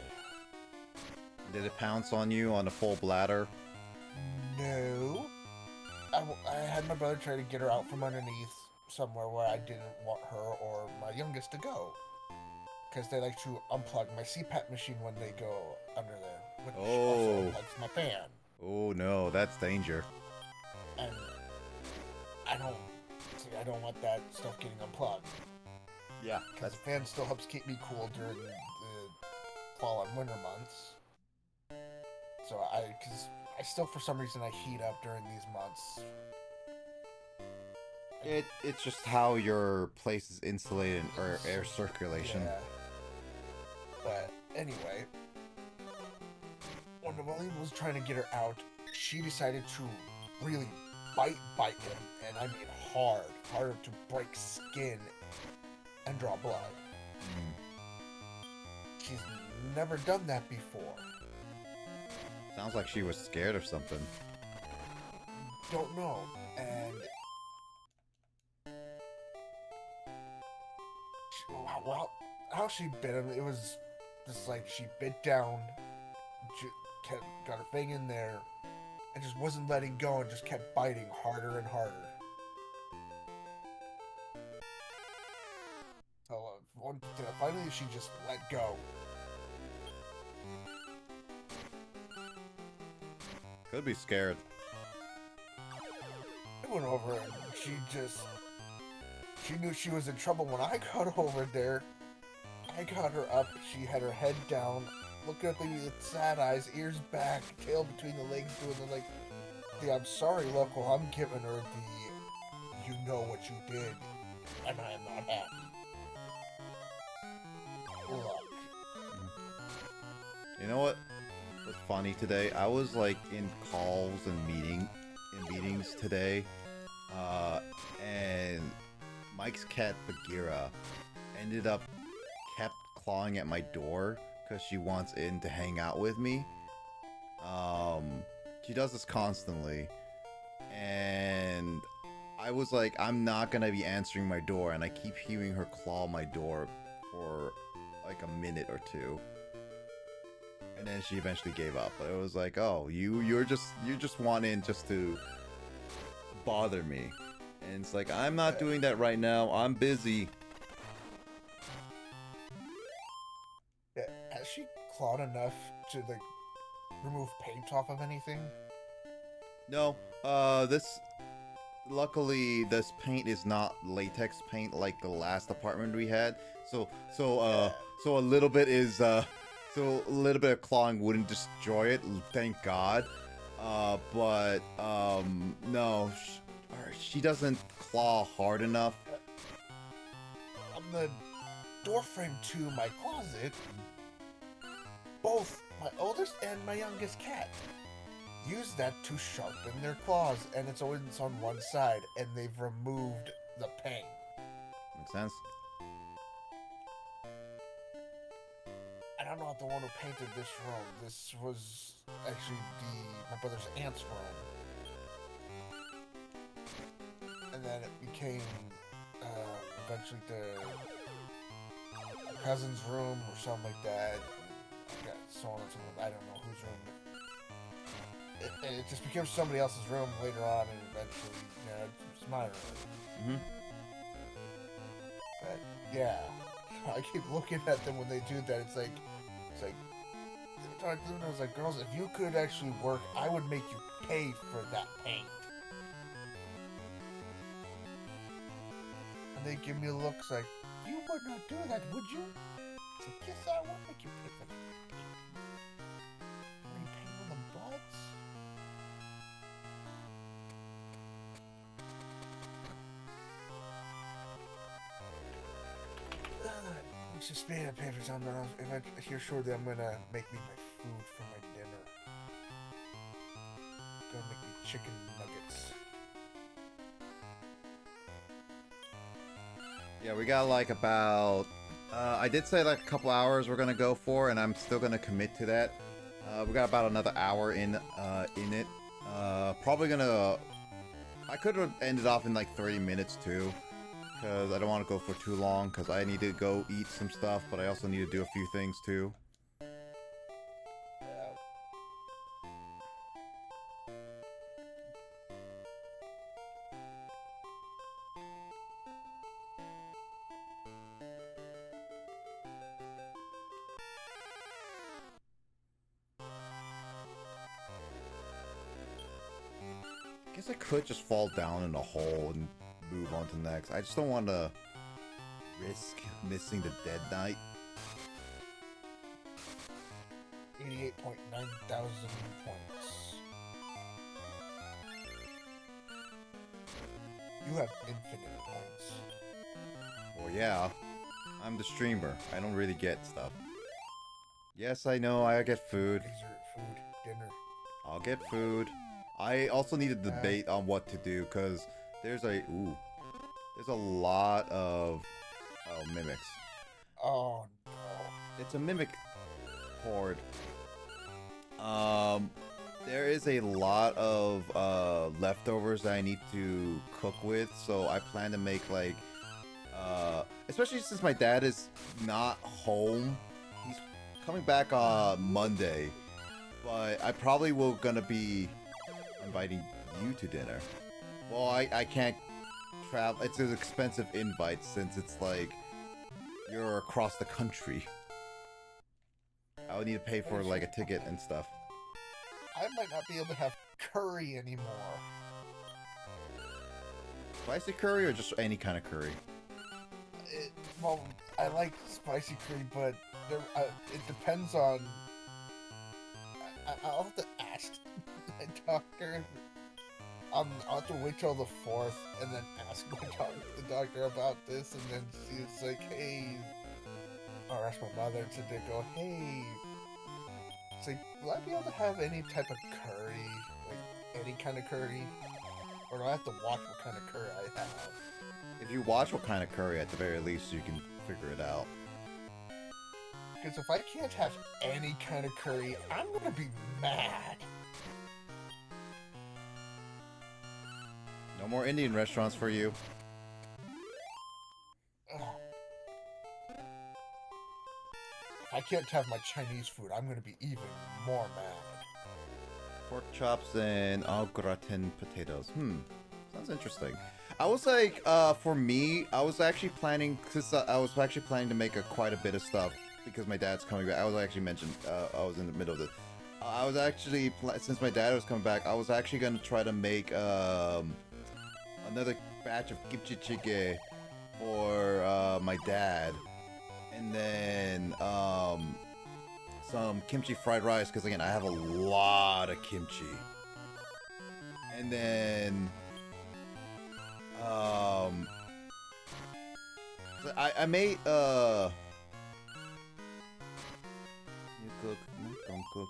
Did it pounce on you on a full bladder? No. I had my brother try to get her out from underneath somewhere where I didn't want her or my youngest to go. Because they like to unplug my CPAP machine when they go under there. Which also unplugs my fan. Oh no, that's danger. And I don't want that stuff getting unplugged. Yeah, Because the fan still helps keep me cool during the fall and winter months. So because I still, for some reason, I heat up during these months. It's just how your place is insulated or air circulation. Yeah. But anyway, when William was trying to get her out, she decided to really bite him, and I mean hard to break skin and draw blood. She's never done that before. Sounds like she was scared or something. Don't know. And well, how she bit him, it was just like she bit down, got her thing in there, and just wasn't letting go and just kept biting harder and harder. So finally she just let go. Could be scared. I went over and she knew she was in trouble when I got over there. I got her up. She had her head down, looking at me with sad eyes, ears back, tail between the legs, doing the I'm sorry look while I'm giving her the you know what you did, and I am not happy. Look. You know what was funny today? I was like in calls and meetings today, and Mike's cat Bagheera ended up kept clawing at my door because she wants in to hang out with me. She does this constantly, and I was like, I'm not gonna be answering my door, and I keep hearing her claw my door for like a minute or two. And then she eventually gave up. But it was like, oh, you just want in just to bother me. And it's like, I'm not doing that right now. I'm busy. Yeah, has she clawed enough to like remove paint off of anything? No, luckily this paint is not latex paint like the last apartment we had. So a little bit is so a little bit of clawing wouldn't destroy it, thank God. But no, she doesn't claw hard enough. On the doorframe to my closet, both my oldest and my youngest cat use that to sharpen their claws, and it's always on one side, and they've removed the paint. Makes sense. And I'm not the one who painted this room. This was actually my brother's aunt's room. And then it became eventually the cousin's room or something like that. Yeah, so on and so on. I don't know whose room. It just became somebody else's room later on, and eventually, it's my room. But yeah, I keep looking at them when they do that. It's like, I was like, girls, if you could actually work, I would make you pay for that paint. And they give me looks like, you would not do that, would you? It's like, yes, I would make you pay for that paint. Are you paying on the butts? It's just being a paper time, but here shortly I'm gonna make me my food for my dinner. Gonna make me chicken nuggets. Yeah, we got like about I did say like a couple hours we're gonna go for, and I'm still gonna commit to that. We got about another hour in it. Probably gonna. I could have ended off in like 30 minutes too, because I don't want to go for too long. Because I need to go eat some stuff, but I also need to do a few things too. I guess I could just fall down in a hole and move on to the next. I just don't want to risk missing the dead night. 88.9 thousand points. You have infinite points. Well, yeah. I'm the streamer. I don't really get stuff. Yes, I know. I get food. Dessert, food, dinner. I'll get food. I also need to debate on what to do, because there's a lot of mimics. Oh no. It's a mimic horde. There is a lot of leftovers that I need to cook with, so I plan to make like especially since my dad is not home. He's coming back on Monday, but I probably will gonna be inviting you to dinner. Well, I can't travel. It's an expensive invite since it's like you're across the country. I would need to pay for like a ticket and stuff. I might not be able to have curry anymore. Spicy curry or just any kind of curry? Well, I like spicy curry, but it depends on. I'll have to ask my doctor. I'll have to wait till the 4th and then ask the doctor about this, and then she's like, "Hey," or ask my mother to go, "Hey." It's like, will I be able to have any type of curry, like any kind of curry, or do I have to watch what kind of curry I have? If you watch what kind of curry, at the very least, you can figure it out. Because if I can't have any kind of curry, I'm gonna be mad. No more Indian restaurants for you. Ugh. If I can't have my Chinese food, I'm gonna be even more mad. Pork chops and au gratin potatoes. Sounds interesting. I was like, for me, I was actually planning, cause I was actually planning to make quite a bit of stuff because my dad's coming back. I was actually mentioned, I was in the middle of this. I was actually, since my dad was coming back, I was actually gonna try to make another batch of kimchi jjigae for my dad, and then some kimchi fried rice, because again I have a lot of kimchi, and then so I made you cook, don't cook.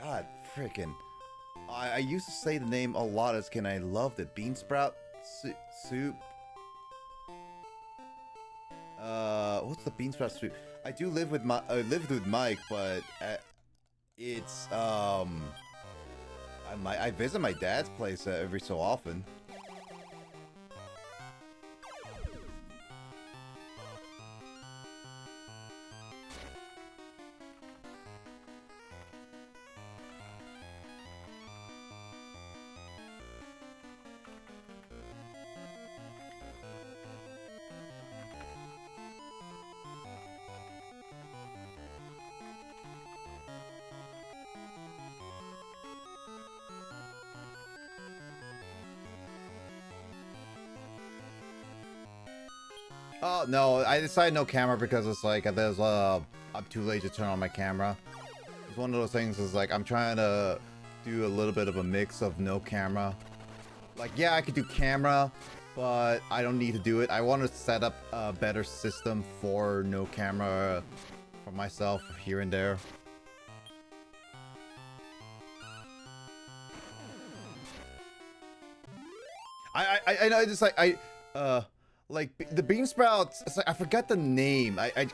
God freaking. I used to say the name a lot as I loved it. Bean sprout soup. What's the bean sprout soup? I do live with lived with Mike, but it's I visit my dad's place every so often. Oh no, I decided no camera because it's like there's I'm too late to turn on my camera. It's one of those things is like I'm trying to do a little bit of a mix of no camera. Like yeah, I could do camera, but I don't need to do it. I want to set up a better system for no camera for myself here and there. I know, just like the bean sprouts. It's like I forgot the name. I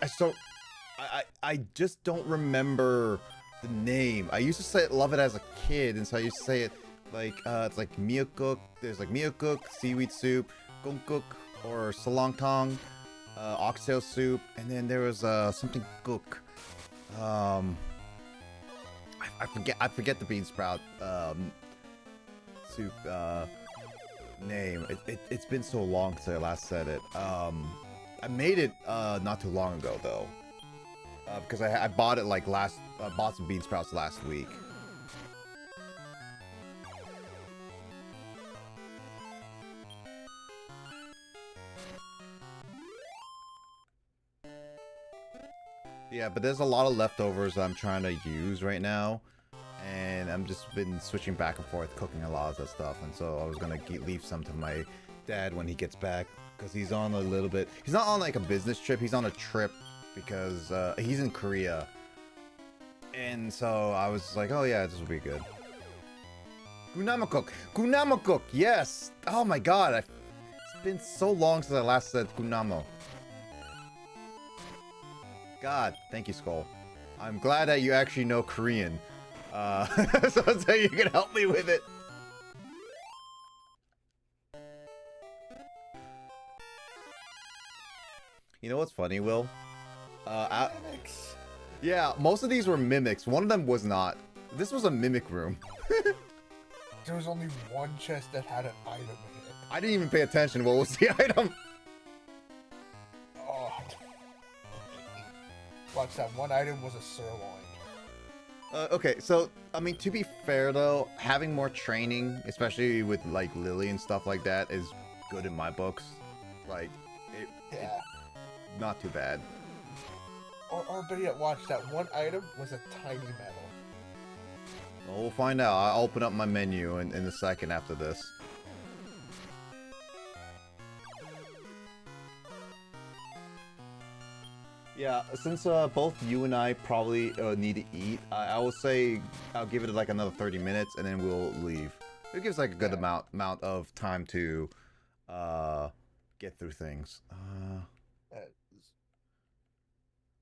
just don't remember the name. I used to love it as a kid, and so I used to say it like it's like miyakuk. There's like miyakuk, seaweed soup, gongkuk or salongtong, oxtail soup, and then there was something cook. I forget the bean sprout soup name. It's been so long since I last said it. I made it not too long ago though, because I bought it like bought some bean sprouts last week. Yeah, but there's a lot of leftovers I'm trying to use right now, and I'm just been switching back and forth cooking a lot of that stuff, and so I was gonna leave some to my dad when he gets back, because he's on a little bit, he's not on like a business trip, he's on a trip because he's in Korea, and so I was like, oh yeah, this will be good. Gunamakuk, yes. Oh my god, it's been so long since I last said Gunamo. God, thank you, Skull. I'm glad that you actually know Korean. So you can help me with it. You know what's funny, Will? Mimics. Yeah, most of these were mimics. One of them was not. This was a mimic room. There was only one chest that had an item in it. I didn't even pay attention. What was the item? Oh. Watch that. One item was a sirloin. Okay, so, I mean, to be fair, though, having more training, especially with, like, Lily and stuff like that, is good in my books. Like, it, Yeah. not too bad. Or better yet, watch that one item was a tiny medal. Well, we'll find out. I'll open up my menu in a second after this. Yeah, since both you and I probably need to eat, I will say I'll give it like another 30 minutes and then we'll leave. It gives like a good amount of time to get through things.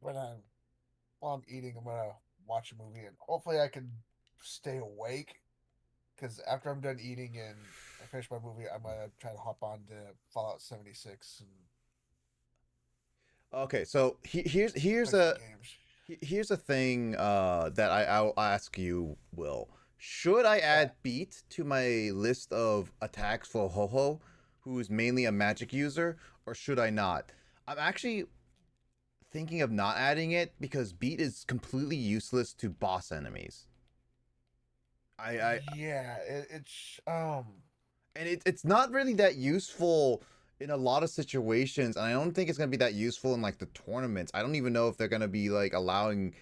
While I'm eating, I'm gonna watch a movie and hopefully I can stay awake. Because after I'm done eating and I finish my movie, I'm gonna try to hop on to Fallout 76 and Okay, so here's play some games. here's a thing that I'll ask you, Will. Should I add Beat to my list of attacks for Ho-Ho, who is mainly a magic user, or should I not? I'm actually thinking of not adding it because Beat is completely useless to boss enemies. It's And it's not really that useful in a lot of situations, and I don't think it's gonna be that useful in like the tournaments. I don't even know if they're gonna be like allowing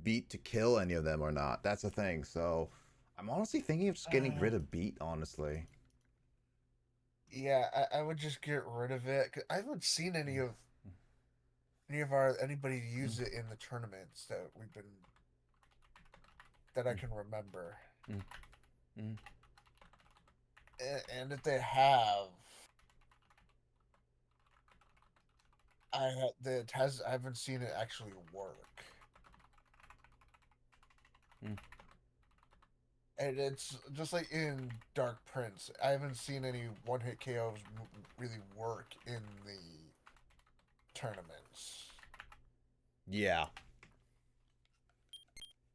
Beat to kill any of them or not. That's the thing. So I'm honestly thinking of just getting rid of Beat, honestly. yeah. I would just get rid of it. 'Cause I haven't seen anybody use it in the tournaments that I can remember. And if they have, I haven't seen it actually work. And it's just like in Dark Prince. I haven't seen any one-hit KOs really work in the tournaments. Yeah.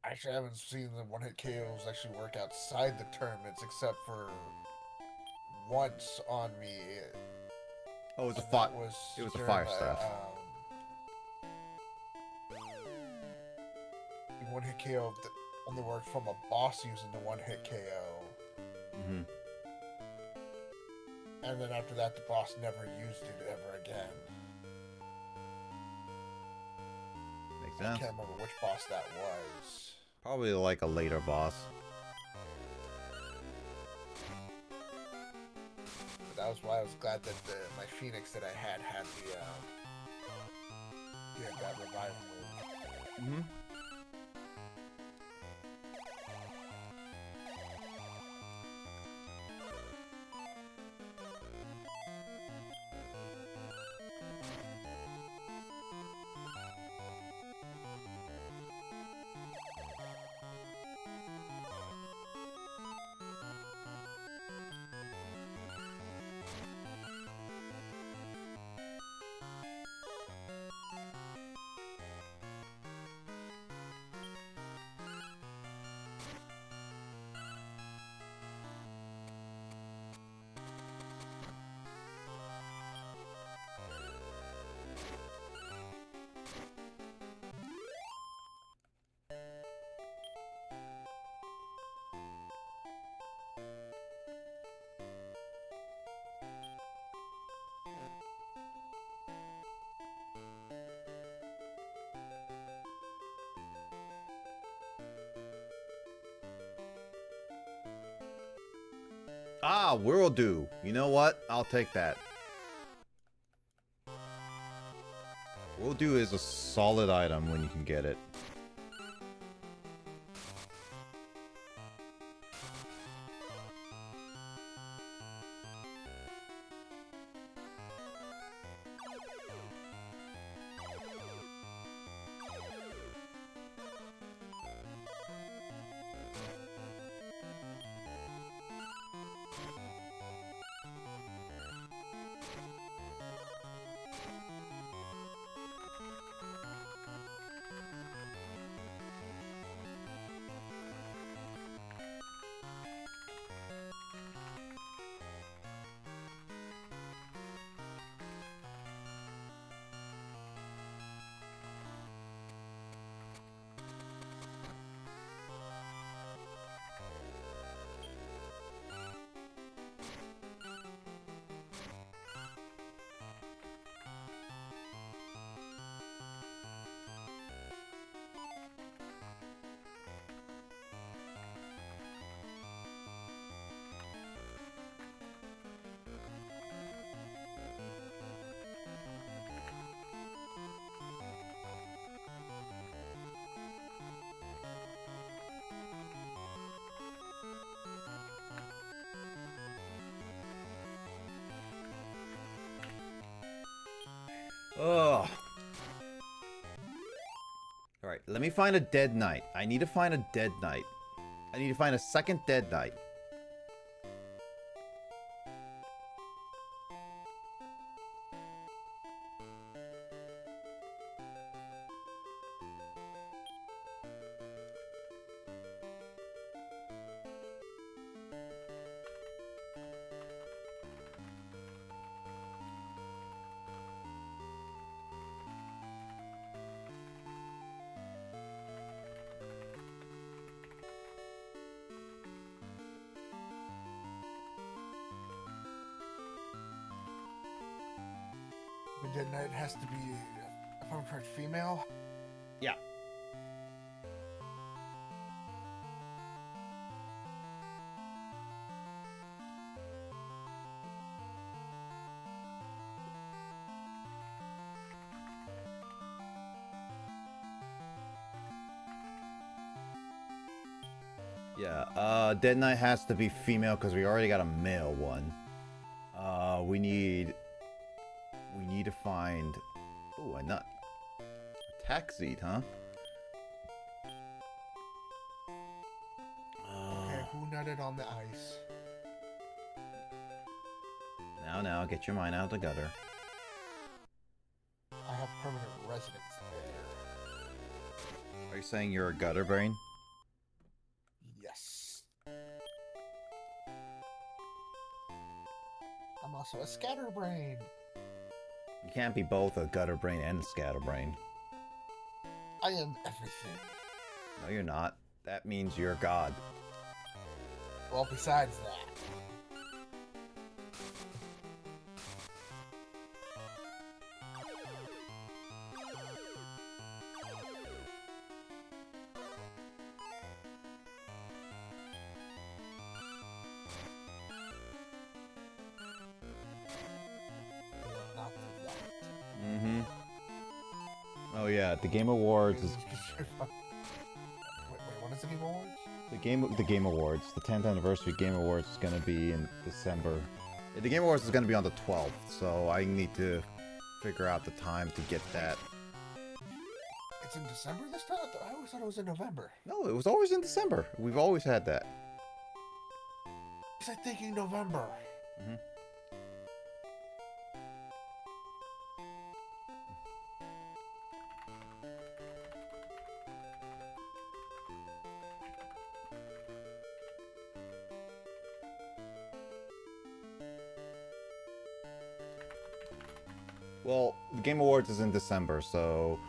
Actually, I haven't seen the one-hit KOs actually work outside the tournaments, except for once on me. Oh, it was It was a fire staff. One-hit KO that only worked from a boss using the one-hit KO. And then after that, the boss never used it ever again. Makes sense. I can't remember which boss that was. Probably like a later boss. But that was why I was glad that my Phoenix that I had that revival move. Ah, World Do. You know what? I'll take that. World Do is a solid item when you can get it. Ugh. Alright, let me find a dead knight. I need to find a dead knight. I need to find a second dead knight. The Dead Knight has to be, if I'm correct, female. Yeah. Yeah, Dead Knight has to be female because we already got a male one. We need to find... Ooh, a nut. A taxi, huh? Okay, who nutted on the ice? Now, get your mind out of the gutter. I have permanent residence there. Are you saying you're a gutter brain? Yes. I'm also a scatterbrain. You can't be both a gutter brain and a scatter brain. I am everything. No, you're not. That means you're God. Well, besides that. Not that. Mm-hmm. Oh yeah, the Game Awards is Wait, what is the Game Awards? the Game Awards. The 10th anniversary Game Awards is gonna be in December. The Game Awards is gonna be on the 12th, so I need to figure out the time to get that. It's in December this time? I always thought it was in November. No, it was always in December. We've always had that. Was I thinking November? Mm-hmm. Well, the Game Awards is in December, so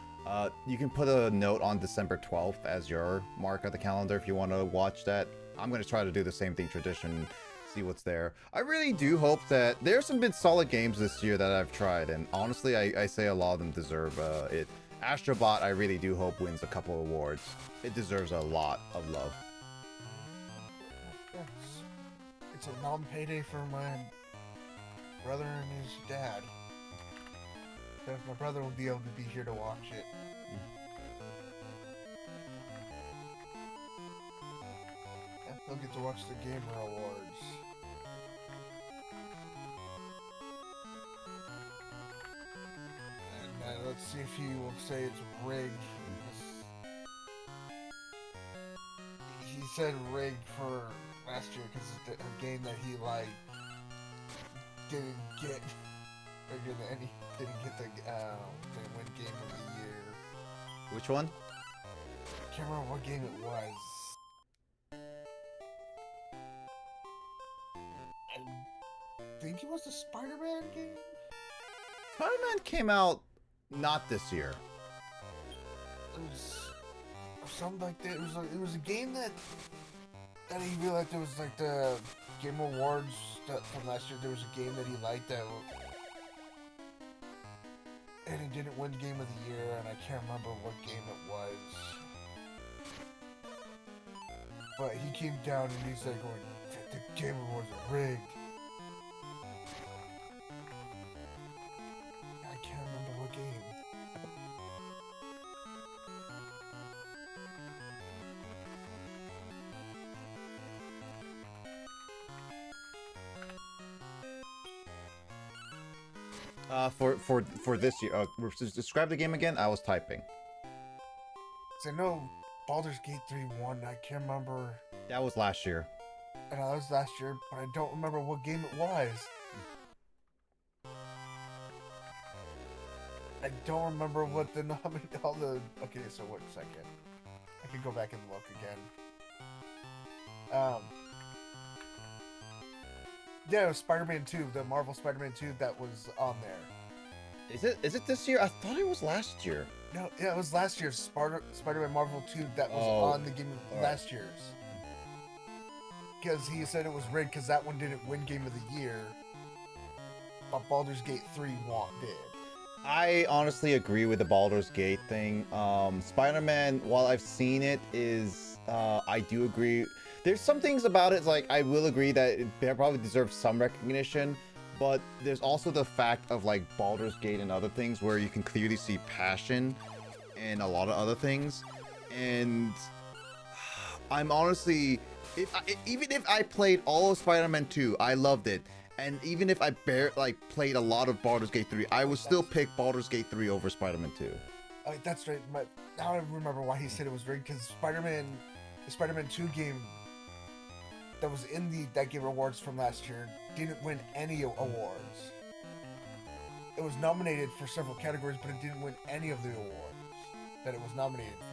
you can put a note on December 12th as your mark of the calendar if you want to watch that. I'm going to try to do the same thing, tradition, see what's there. I really do hope that there's some been solid games this year that I've tried, and honestly, I say a lot of them deserve it. Astrobot, I really do hope wins a couple awards. It deserves a lot of love. Yes. It's a non-payday for my brother and his dad. Because my brother will be able to be here to watch it. Yeah, they'll get to watch the Gamer Awards. And let's see if he will say it's rigged. He said rigged for last year because it's a game that he didn't get. And he didn't get the win game of the year. Which one? I can't remember what game it was. I think it was the Spider-Man game. Spider-Man came out not this year. It was something like that. It was a game that he realized there was like the Game Awards from last year. There was a game that he liked that. And it didn't win Game of the Year, and I can't remember what game it was. But he came down and he's like going, the Game Awards are rigged. I can't remember what game. For this year, describe the game again. I was typing. So I know Baldur's Gate 3 won. I can't remember. That was last year. I know that was last year, but I don't remember what game it was. I don't remember what the all the. Okay, so wait a second. I can go back and look again. Yeah, it was Spider-Man 2, the Marvel Spider-Man 2 that was on there. Is it this year? I thought it was last year. No, yeah, it was last year's Spider-Man Marvel 2 that was on the game of last year's. Because he said it was rigged because that one didn't win Game of the Year, but Baldur's Gate 3 did. I honestly agree with the Baldur's Gate thing. Spider-Man, while I've seen it, I do agree. There's some things about it, like, I will agree that it probably deserves some recognition, but there's also the fact of, like, Baldur's Gate and other things where you can clearly see passion and a lot of other things. And I'm honestly, even if I played all of Spider-Man 2, I loved it. And even if I played a lot of Baldur's Gate 3, I would still pick Baldur's Gate 3 over Spider-Man 2. Oh, that's right. Now I remember why he said it was rigged, because the Spider-Man 2 game that was in that Game Awards from last year didn't win any awards. It was nominated for several categories, but it didn't win any of the awards that it was nominated for.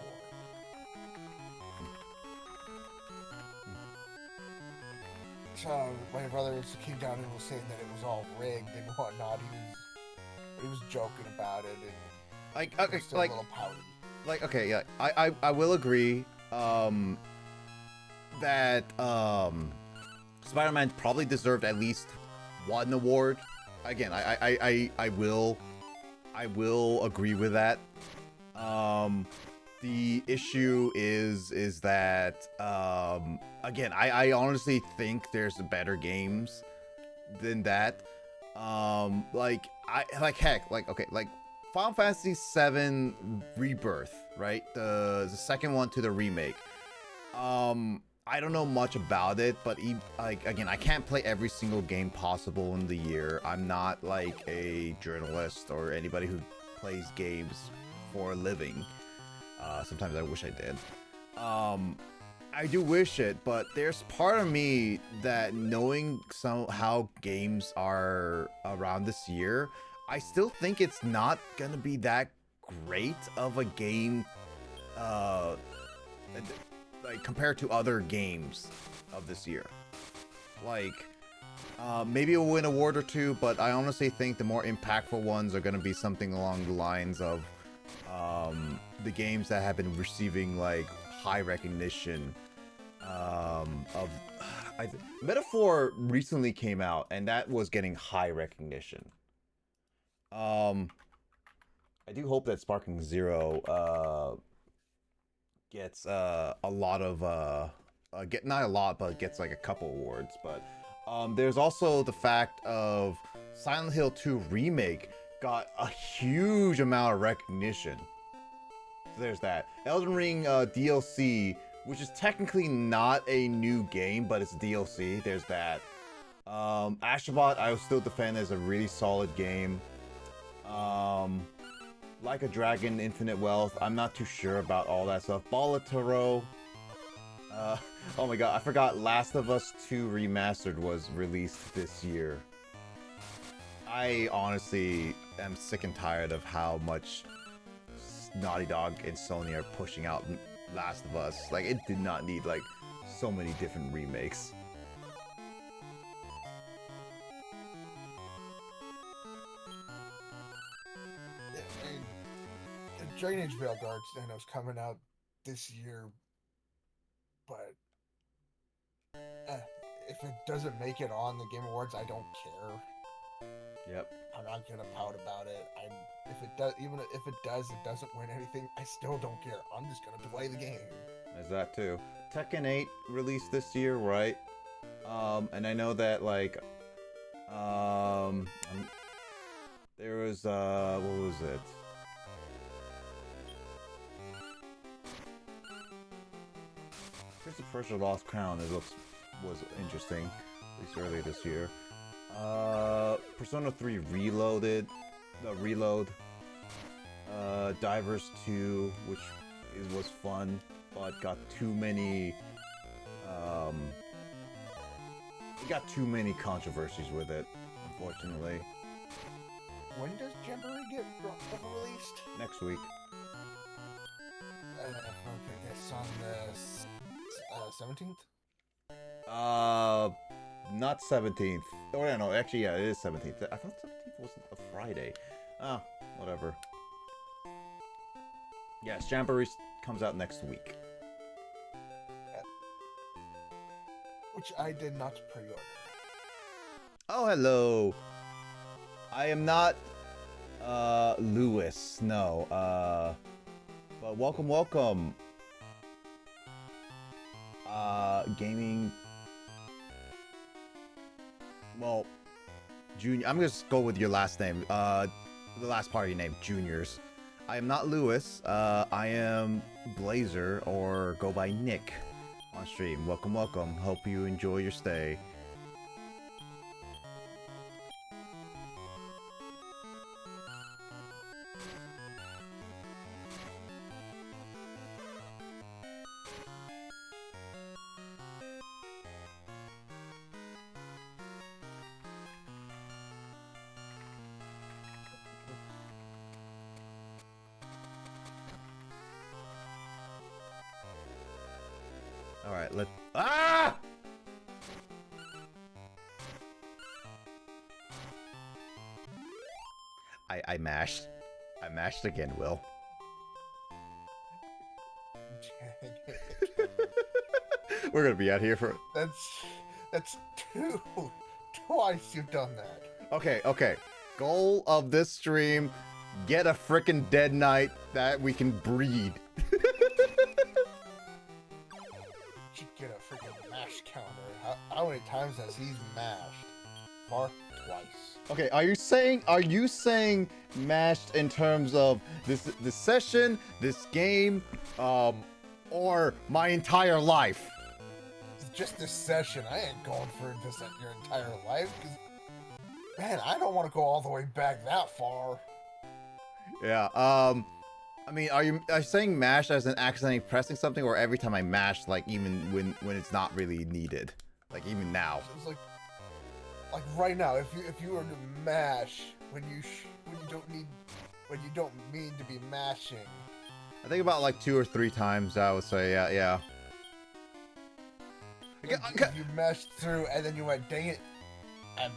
So my brother came down and was saying that it was all rigged and whatnot. He was joking about it, and like, okay, still a little pouty. Like, okay, yeah, I will agree that Spider-Man probably deserved at least one award. Again, I will agree with that. The issue is that again, I honestly think there's better games than that. Like Final Fantasy VII Rebirth, right? The second one to the remake. I don't know much about it, but again, I can't play every single game possible in the year. I'm not like a journalist or anybody who plays games for a living. Sometimes I wish I did. I do wish it, but there's part of me that, knowing how games are around this year, I still think it's not gonna be that great of a game, like compared to other games of this year. Like, maybe it'll win an award or two, but I honestly think the more impactful ones are gonna be something along the lines of the games that have been receiving like high recognition. Metaphor recently came out, and that was getting high recognition. I do hope that Sparking Zero gets a lot of not a lot, but gets like a couple awards. But there's also the fact of Silent Hill 2 Remake got a huge amount of recognition. So there's that. Elden Ring DLC, which is technically not a new game, but it's DLC. There's that. Astrobot, I will still defend as a really solid game. Like a Dragon, Infinite Wealth, I'm not too sure about all that stuff. Bolatoro. Oh my god, I forgot Last of Us 2 Remastered was released this year. I honestly am sick and tired of how much Naughty Dog and Sony are pushing out Last of Us. Like, it did not need like so many different remakes. Dragon Age Veilguard, I know, is coming out this year, but if it doesn't make it on the Game Awards, I don't care. Yep. I'm not gonna pout about it. If it does, even if it doesn't win anything, I still don't care. I'm just gonna play the game. There's that too. Tekken 8 released this year, right? And I know that like, there was what was it? Prince of Persia: Lost Crown. It was interesting, at least earlier this year. Persona 3 Reloaded. the Reload. Divers 2, which was fun, but got too many. It got too many controversies with it, unfortunately. When does Jamboree get released? Next week. Okay, that's on the 17th? Not 17th. Oh, yeah, no, actually, yeah, it is 17th. I thought 17th was a Friday. Ah, whatever. Yes, Jamboree comes out next week. Which I did not pre-order. Oh, hello. I am not, Lewis, no, but welcome. Gaming. Well, Junior. I'm gonna just go with your last name. The last part of your name, Juniors. I am not Lewis. I am Blazer, or go by Nick on stream. Welcome. Hope you enjoy your stay. All right, let's. Ah! I mashed. I mashed again, Will. We're gonna be out here for. That's twice you've done that. Okay. Goal of this stream: get a frickin' dead knight that we can breed. Should get a freaking mash counter. How many times has he mashed? Twice. Okay, are you saying mashed in terms of this session, this game, or my entire life? Just this session. I ain't going for this your entire life, because, man, I don't want to go all the way back that far. Yeah, I mean, are you saying mash as in accidentally pressing something, or every time I mash, like, even when it's not really needed? Like, even now? It's like right now, if you were to mash when you don't mean to be mashing. I think about like 2 or 3 times, I would say, yeah. If you mashed through and then you went, dang it, I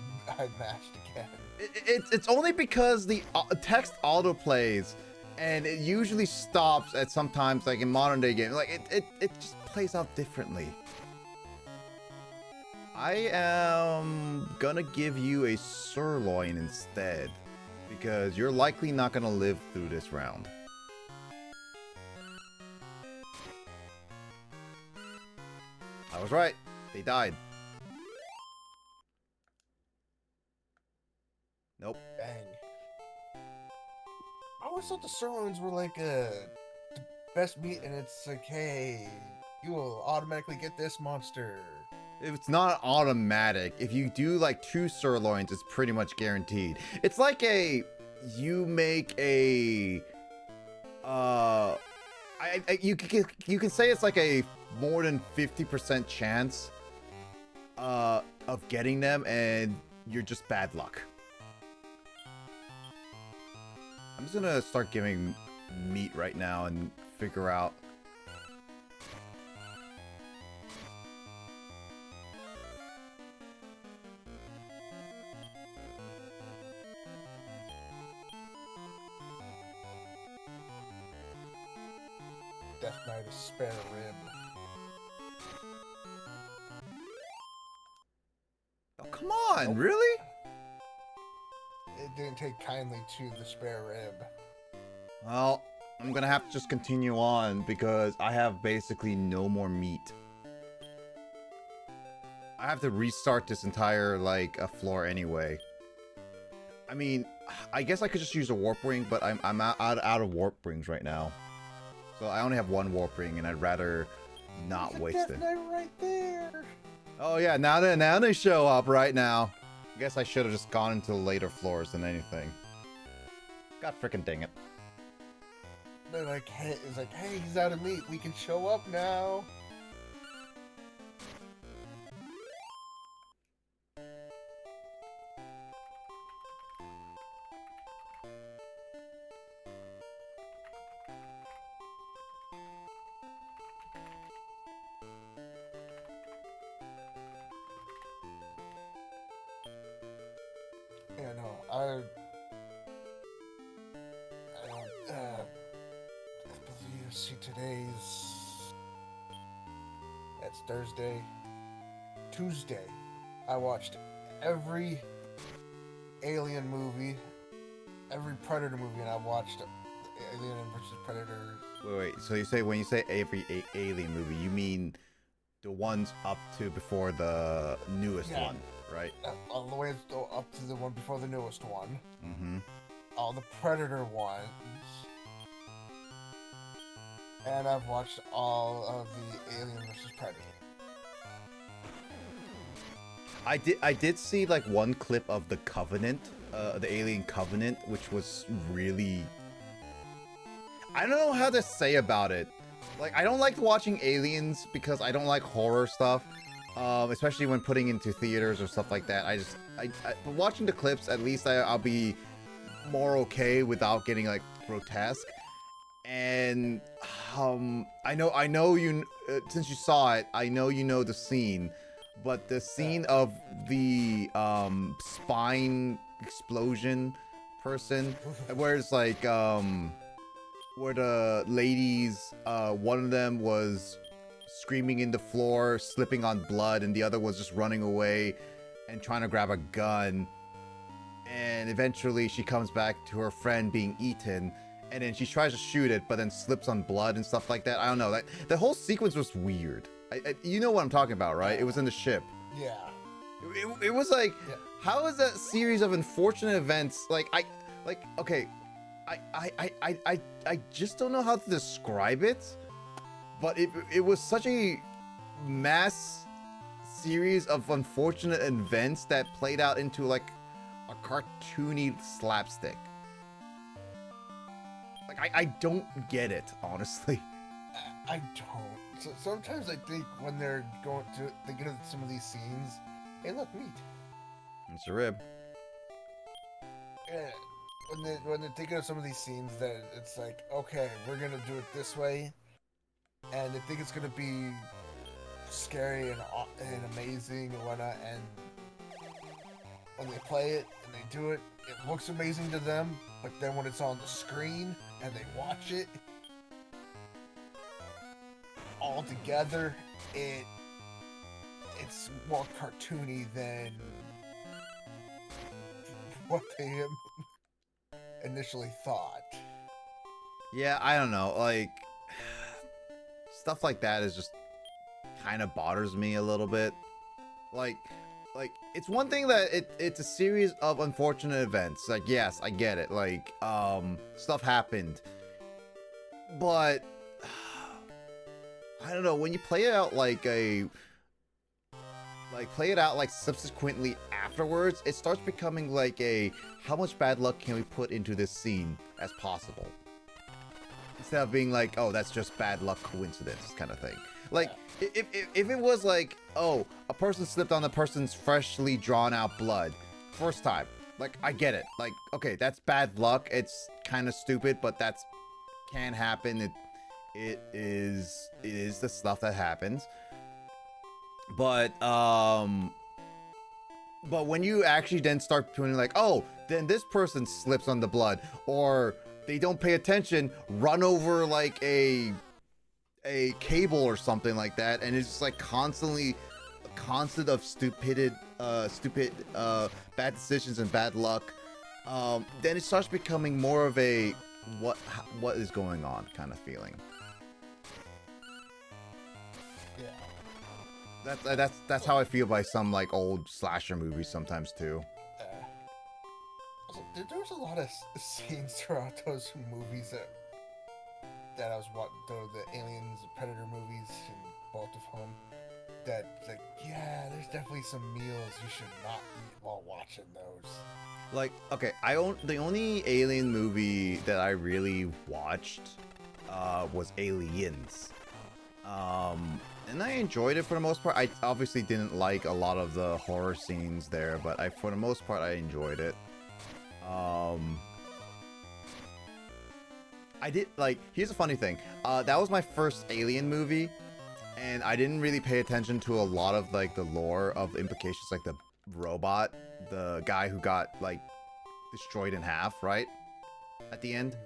mashed again. It's only because the text autoplays, and it usually stops at sometimes, like in modern day games. Like it just plays out differently. I am gonna give you a sirloin instead, because you're likely not gonna live through this round. I was right. They died. Nope. Bang. I always thought the sirloins were like the best meat, and it's like, hey, you will automatically get this monster. If it's not automatic, if you do like 2 sirloins, it's pretty much guaranteed. It's like you make a, you can say it's like a more than 50% chance, of getting them, and you're just bad luck. I'm just gonna start giving meat right now and figure out. Death Knight a spare rib. Oh, come on, Nope. really? It didn't take kindly to the spare rib. Well, I'm gonna have to just continue on because I have basically no more meat. I have to restart this entire, like, floor anyway. I mean, I guess I could just use a warp ring, but I'm out of warp rings right now. So I only have 1 warp ring, and I'd rather not There's a waste Death it. Knight right there. Oh yeah, now they show up right now. I guess I should have just gone into later floors than anything. God freaking dang it. They're like, hey, it's like, hey, he's out of meat. We can show up now. Yeah, no, I believe, see, it's Thursday. Tuesday, I watched every Alien movie, every Predator movie, and I watched Alien vs. Predator. Wait. So you say when you say every Alien movie, you mean the ones up to before the newest Yeah. one, right? All the way up to the one before the newest one. Mm-hmm. All the Predator ones. And I've watched all of the Alien vs. Predator. I did see like one clip of the Covenant, the Alien Covenant, which was really. I don't know how to say about it. Like, I don't like watching aliens because I don't like horror stuff, especially when putting into theaters or stuff like that. But watching the clips, at least I'll be more okay without getting like grotesque. And I know you since you saw it, I know you know the scene, but the scene of the spine explosion person, where it's like where the ladies, one of them was screaming in the floor, slipping on blood, and the other was just running away and trying to grab a gun. And eventually she comes back to her friend being eaten, and then she tries to shoot it, but then slips on blood and stuff like that. I don't know. The whole sequence was weird. You know what I'm talking about, right? It was in the ship. Yeah. It was like, Yeah. how is that series of unfortunate events? Okay, I just don't know how to describe it, but it was such a mass series of unfortunate events that played out into like a cartoony slapstick. Like I don't get it, honestly. I don't. So sometimes I think when they're thinking of some of these scenes, hey, look, meat. It's a rib. Yeah. When they're thinking of some of these scenes, that it's like, okay, we're gonna do it this way, and they think it's gonna be scary and amazing and whatnot, and when they play it and they do it, it looks amazing to them, but then when it's on the screen and they watch it all together, it's more cartoony than what they initially thought. Yeah, I don't know. Like, stuff like that is just kind of bothers me a little bit. Like it's one thing that it's a series of unfortunate events. Like, yes, I get it. Like, stuff happened, but I don't know, when you play it out like subsequently afterwards, it starts becoming like a how much bad luck can we put into this scene as possible, instead of being like, oh, that's just bad luck coincidence kind of thing. Like, if it was like, oh, a person slipped on the person's freshly drawn out blood first time, like, I get it. Like, okay, that's bad luck. It's kind of stupid, but that's can happen. It is the stuff that happens. But when you actually then start doing like, oh, then this person slips on the blood, or they don't pay attention, run over like a cable or something like that, and it's just like constantly a constant of stupid bad decisions and bad luck, then it starts becoming more of a what is going on kind of feeling. Yeah. That's how I feel by some like old slasher movies sometimes too. Also, there was a lot of scenes throughout those movies that I was watching, the Aliens, Predator movies, and both of them, that, like, yeah, there's definitely some meals you should not eat while watching those. Like, okay, the only Alien movie that I really watched was Aliens. And I enjoyed it for the most part. I obviously didn't like a lot of the horror scenes there, but for the most part, I enjoyed it. I did, like, here's a funny thing. That was my first Alien movie, and I didn't really pay attention to a lot of, like, the lore of implications, like the robot, the guy who got, like, destroyed in half, right? At the end.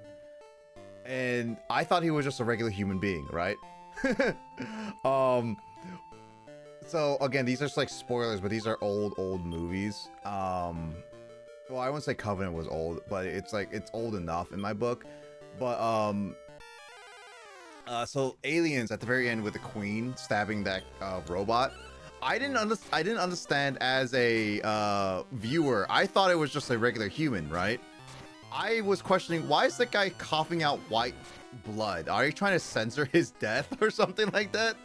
And I thought he was just a regular human being, right? So again, these are just like spoilers, but these are old movies. Well, I wouldn't say Covenant was old, but it's like it's old enough in my book. But so Aliens at the very end with the Queen stabbing that robot. I didn't understand as a viewer. I thought it was just a regular human, right? I was questioning, why is that guy coughing out white blood? Are you trying to censor his death or something like that?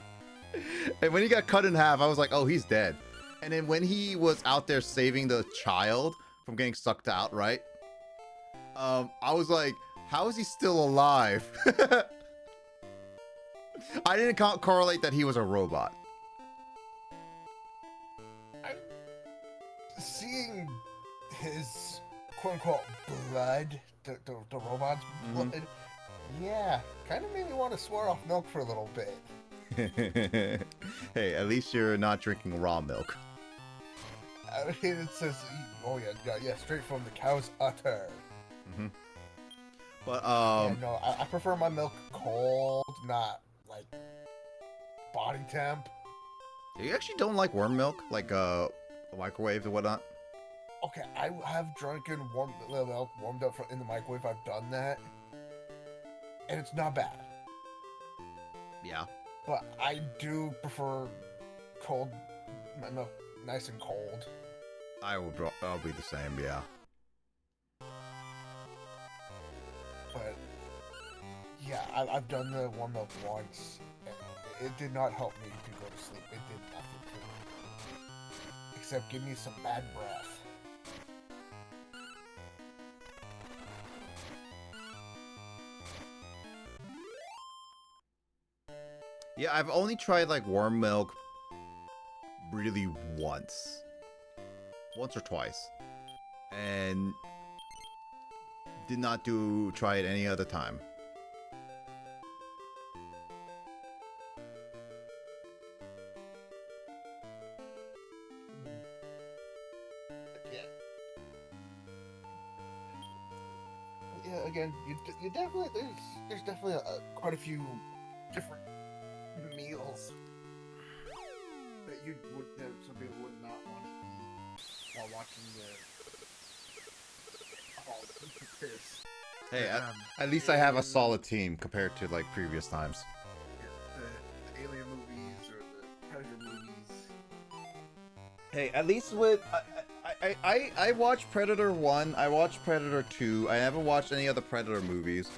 And when he got cut in half, I was like, oh, he's dead. And then when he was out there saving the child from getting sucked out, right? I was like, how is he still alive? I didn't correlate that he was a robot. Seeing his quote-unquote blood, the robot's blood, yeah, kind of made me want to swear off milk for a little bit. Hey, at least you're not drinking raw milk. I mean, it says, oh yeah, straight from the cow's udder. But yeah, no, I prefer my milk cold, not like body temp. You actually don't like worm milk, like microwave and whatnot? Okay, I have drunken warm milk warmed up in the microwave. I've done that, and it's not bad. Yeah. But I do prefer cold milk, nice and cold. I'll be the same, yeah. But yeah, I've done the warm milk once, and it did not help me to go to sleep. It did nothing for me, except give me some bad breath. Yeah, I've only tried like warm milk really once or twice, and did not try it any other time. Yeah, again, you definitely there's definitely quite a few different meals that some people would not want to eat while watching this. Hey, at least I have a solid team compared to like previous times. The Alien movies or the Predator movies. Hey, at least with I watched Predator 1, I watched Predator 2, I haven't watched any other Predator movies.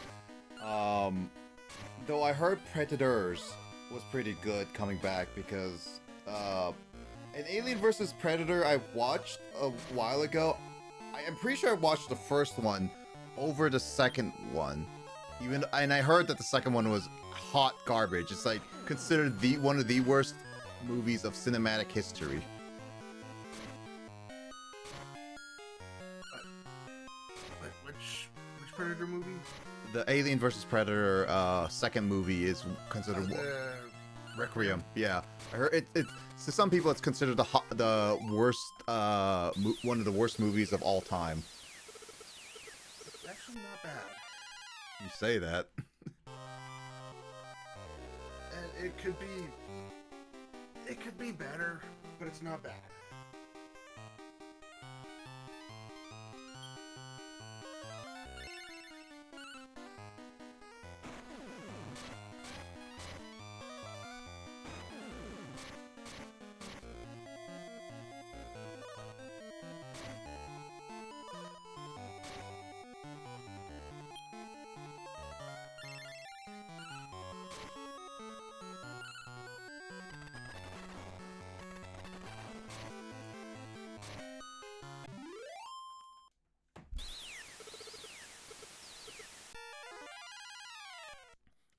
Though I heard Predators was pretty good coming back because an Alien vs Predator I watched a while ago. I am pretty sure I watched the first one over the second one. And I heard that the second one was hot garbage. It's like considered one of the worst movies of cinematic history. Which Predator movie? The Alien vs Predator second movie is considered Requiem. Yeah, I heard it's to some people it's considered the worst one of the worst movies of all time. It's actually not bad. You say that. And it could be better, but it's not bad.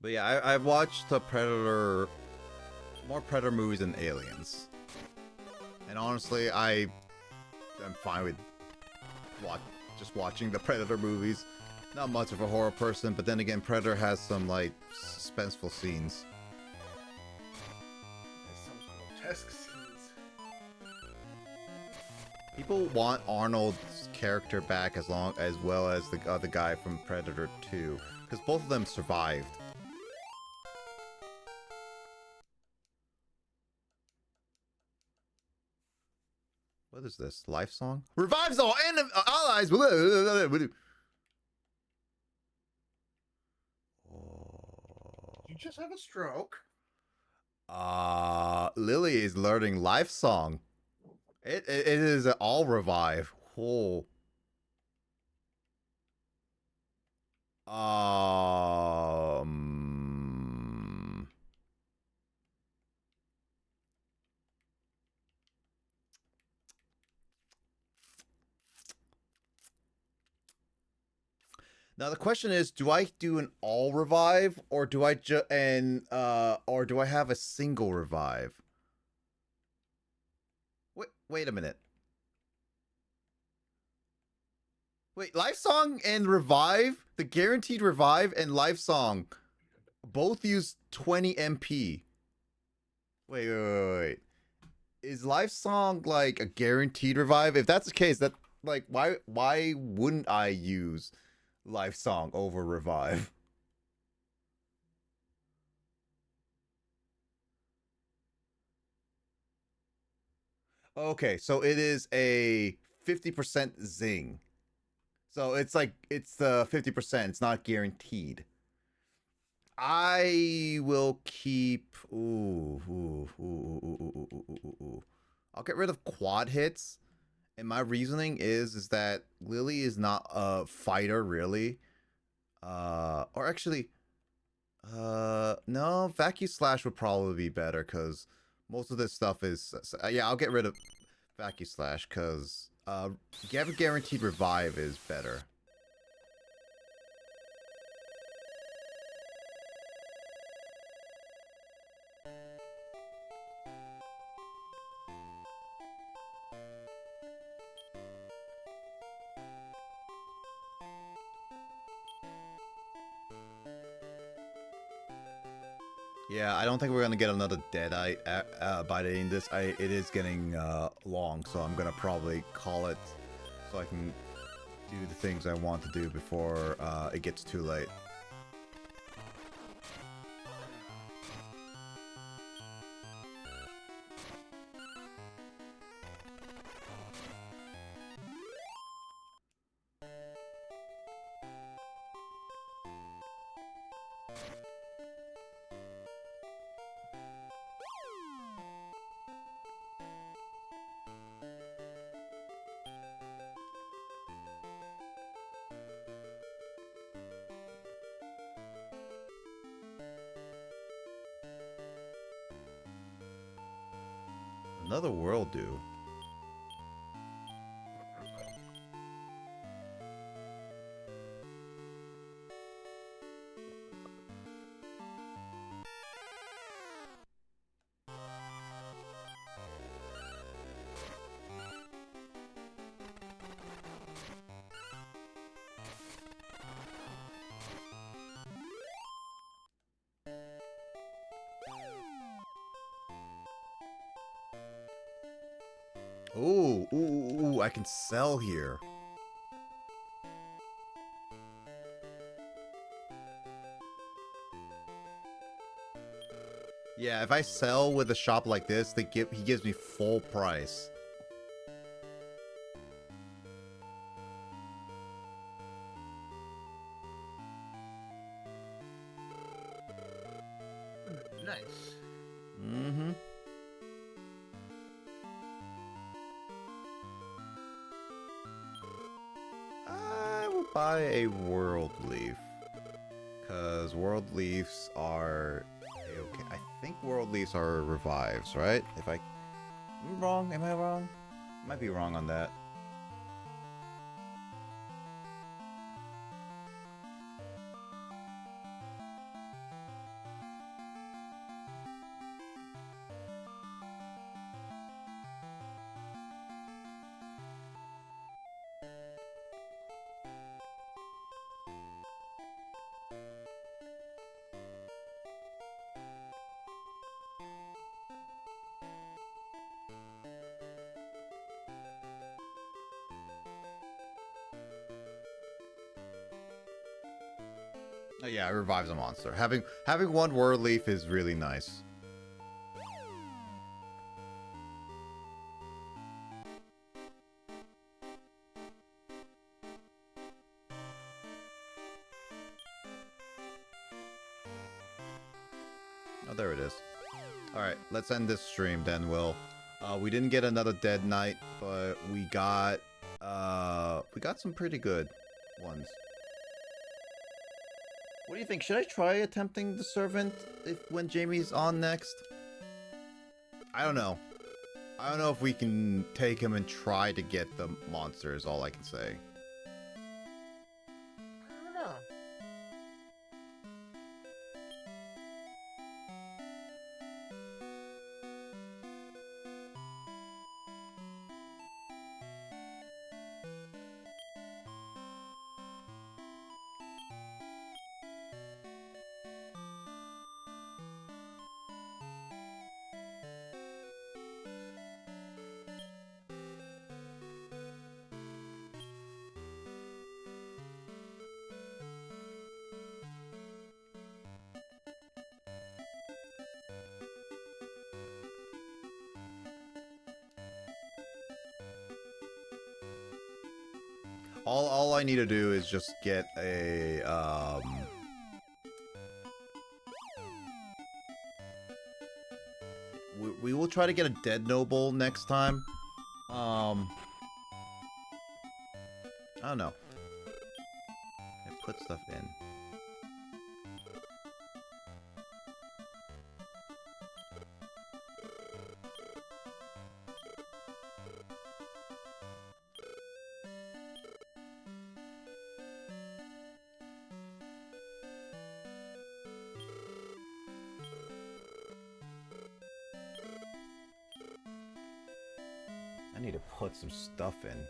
But yeah, I've watched the Predator, more Predator movies than Aliens. And honestly, I'm fine with just watching the Predator movies. Not much of a horror person, but then again, Predator has some like suspenseful scenes. There's some grotesque scenes. People want Arnold's character back as well as the other guy from Predator 2, because both of them survived. What is this? Life song? Revives all allies! You just have a stroke. Lily is learning life song. It is an all revive. Oh. Now the question is, do I do an all revive or do I or do I have a single revive? Wait a minute. Wait, life song and revive, the guaranteed revive and life song both use 20 MP. Wait. Is life song like a guaranteed revive? If that's the case, that like why wouldn't I use life song over revive? Okay, so it is a 50% zing. So it's like it's the 50%, it's not guaranteed. I will keep I'll get rid of quad hits. And my reasoning is that Lily is not a fighter really. Or actually no, Vacuum Slash would probably be better because most of this stuff is yeah, I'll get rid of Vacuum Slash because guaranteed revive is better. Yeah, I don't think we're gonna get another Deadeye by the end of this. It is getting long, so I'm gonna probably call it so I can do the things I want to do before it gets too late. Another world, dude. Ooh, I can sell here. Yeah, if I sell with a shop like this, he gives me full price. Nice. Mm-hmm. I will buy a World Leaf. Because World Leafs are... okay, I think World Leafs are revives, right? If I... am I wrong? Am I wrong? Might be wrong on that. Oh, yeah, it revives a monster. Having one word leaf is really nice. Oh, there it is. Alright, let's end this stream then, Will. We didn't get another Dead Knight, but we got some pretty good ones. What do you think? Should I try attempting the servant when Jamie's on next? I don't know. I don't know if we can take him and try to get the monster is all I can say. I don't know. All I need to do is just get a we will try to get a dead noble next time. I don't know. I put stuff in. I need to put some stuff in.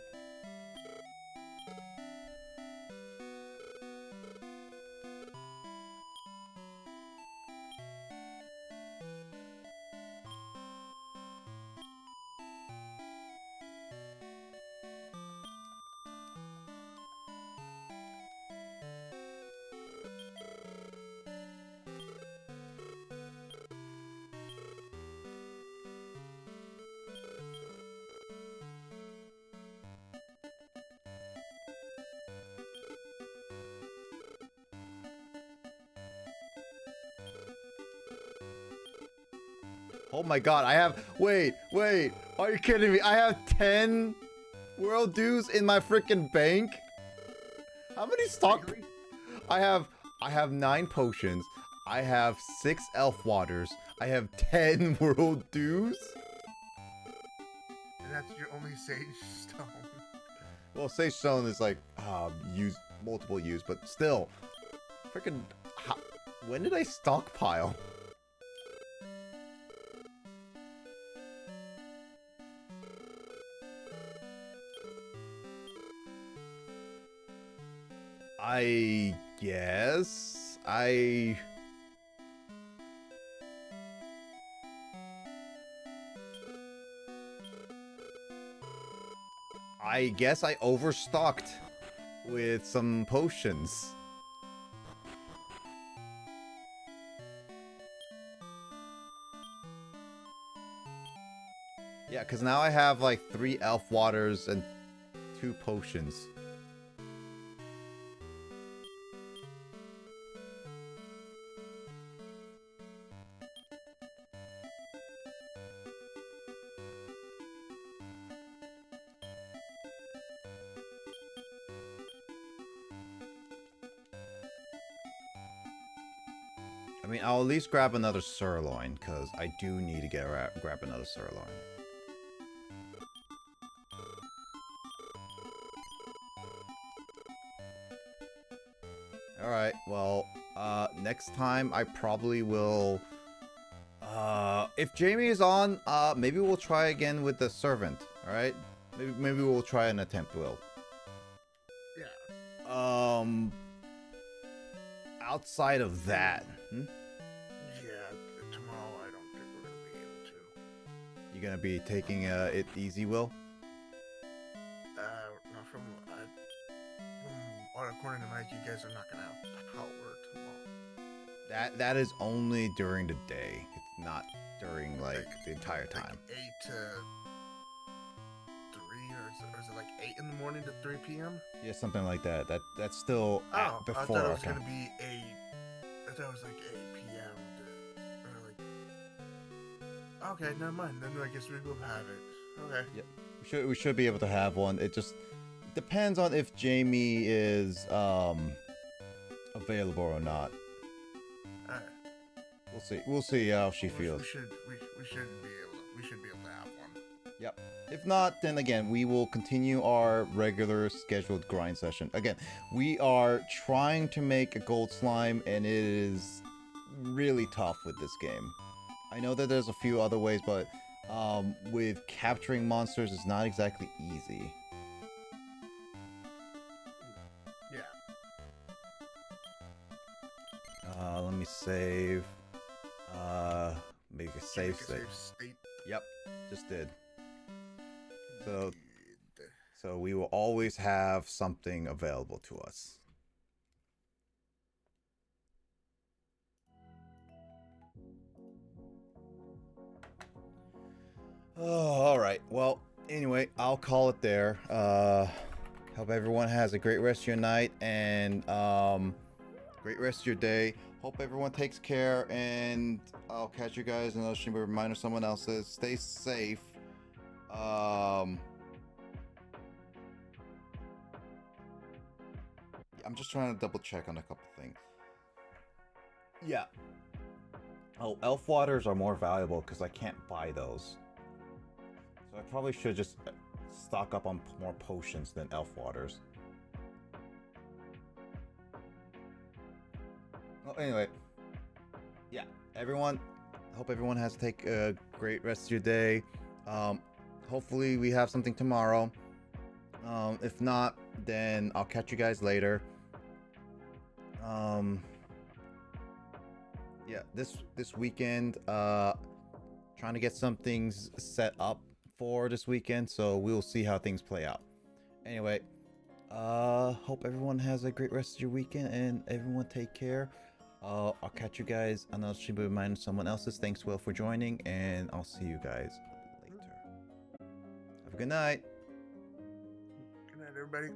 Oh my god, I have... Wait, are you kidding me? I have 10 world dues in my freaking bank? How many stock... Really? I have 9 potions. I have 6 elf waters. I have 10 world dues? And that's your only sage stone. Well, Sage Stone is like, multiple use, but still. Freaking... When did I stockpile? I guess I guess I overstocked with some potions. Yeah, because now I have like 3 elf waters and 2 potions. I mean, I'll at least grab another sirloin, because I do need to grab another sirloin. Alright, well, next time I probably will... if Jamie is on, maybe we'll try again with the servant, alright? Maybe we'll try an attempt, Will. Yeah. Outside of that... Yeah, tomorrow I don't think we're gonna be able to. You gonna be taking it easy, Will? Not from according to Mike, you guys are not gonna have power tomorrow. That is only during the day. It's not during like the entire time. Like 8 to 3, or is it like 8 in the morning to 3 p.m.? Yeah, something like that. That's still before I thought it our was time. gonna be 8. I thought it was like 8 p.m. Or like. Okay, never mind. Then I guess we will have it. Okay. Yep. We should be able to have one. It just depends on if Jamie is available or not. Alright. We'll see how she feels. We should be able to have one. Yep. If not, then again, we will continue our regular scheduled grind session. Again, we are trying to make a gold slime, and it is really tough with this game. I know that there's a few other ways, but with capturing monsters, it's not exactly easy. Yeah. Let me save. Make a save state. Yep, just did. So we will always have something available to us. Oh, all right. Well, anyway, I'll call it there. Hope everyone has a great rest of your night and great rest of your day. Hope everyone takes care, and I'll catch you guys in another stream. Reminder someone else's. Stay safe. I'm just trying to double check on a couple things. Yeah. Oh, elf waters are more valuable because I can't buy those. So I probably should just stock up on more potions than elf waters. Well, anyway. Yeah, everyone. Hope everyone has to take a great rest of your day. Hopefully we have something tomorrow. If not, then I'll catch you guys later. Yeah, this weekend, trying to get some things set up for this weekend, so we'll see how things play out. Anyway, hope everyone has a great rest of your weekend, and everyone take care. I'll catch you guys on another stream with someone else's. Thanks, Will, for joining, and I'll see you guys later. Have a good night. Good night, everybody.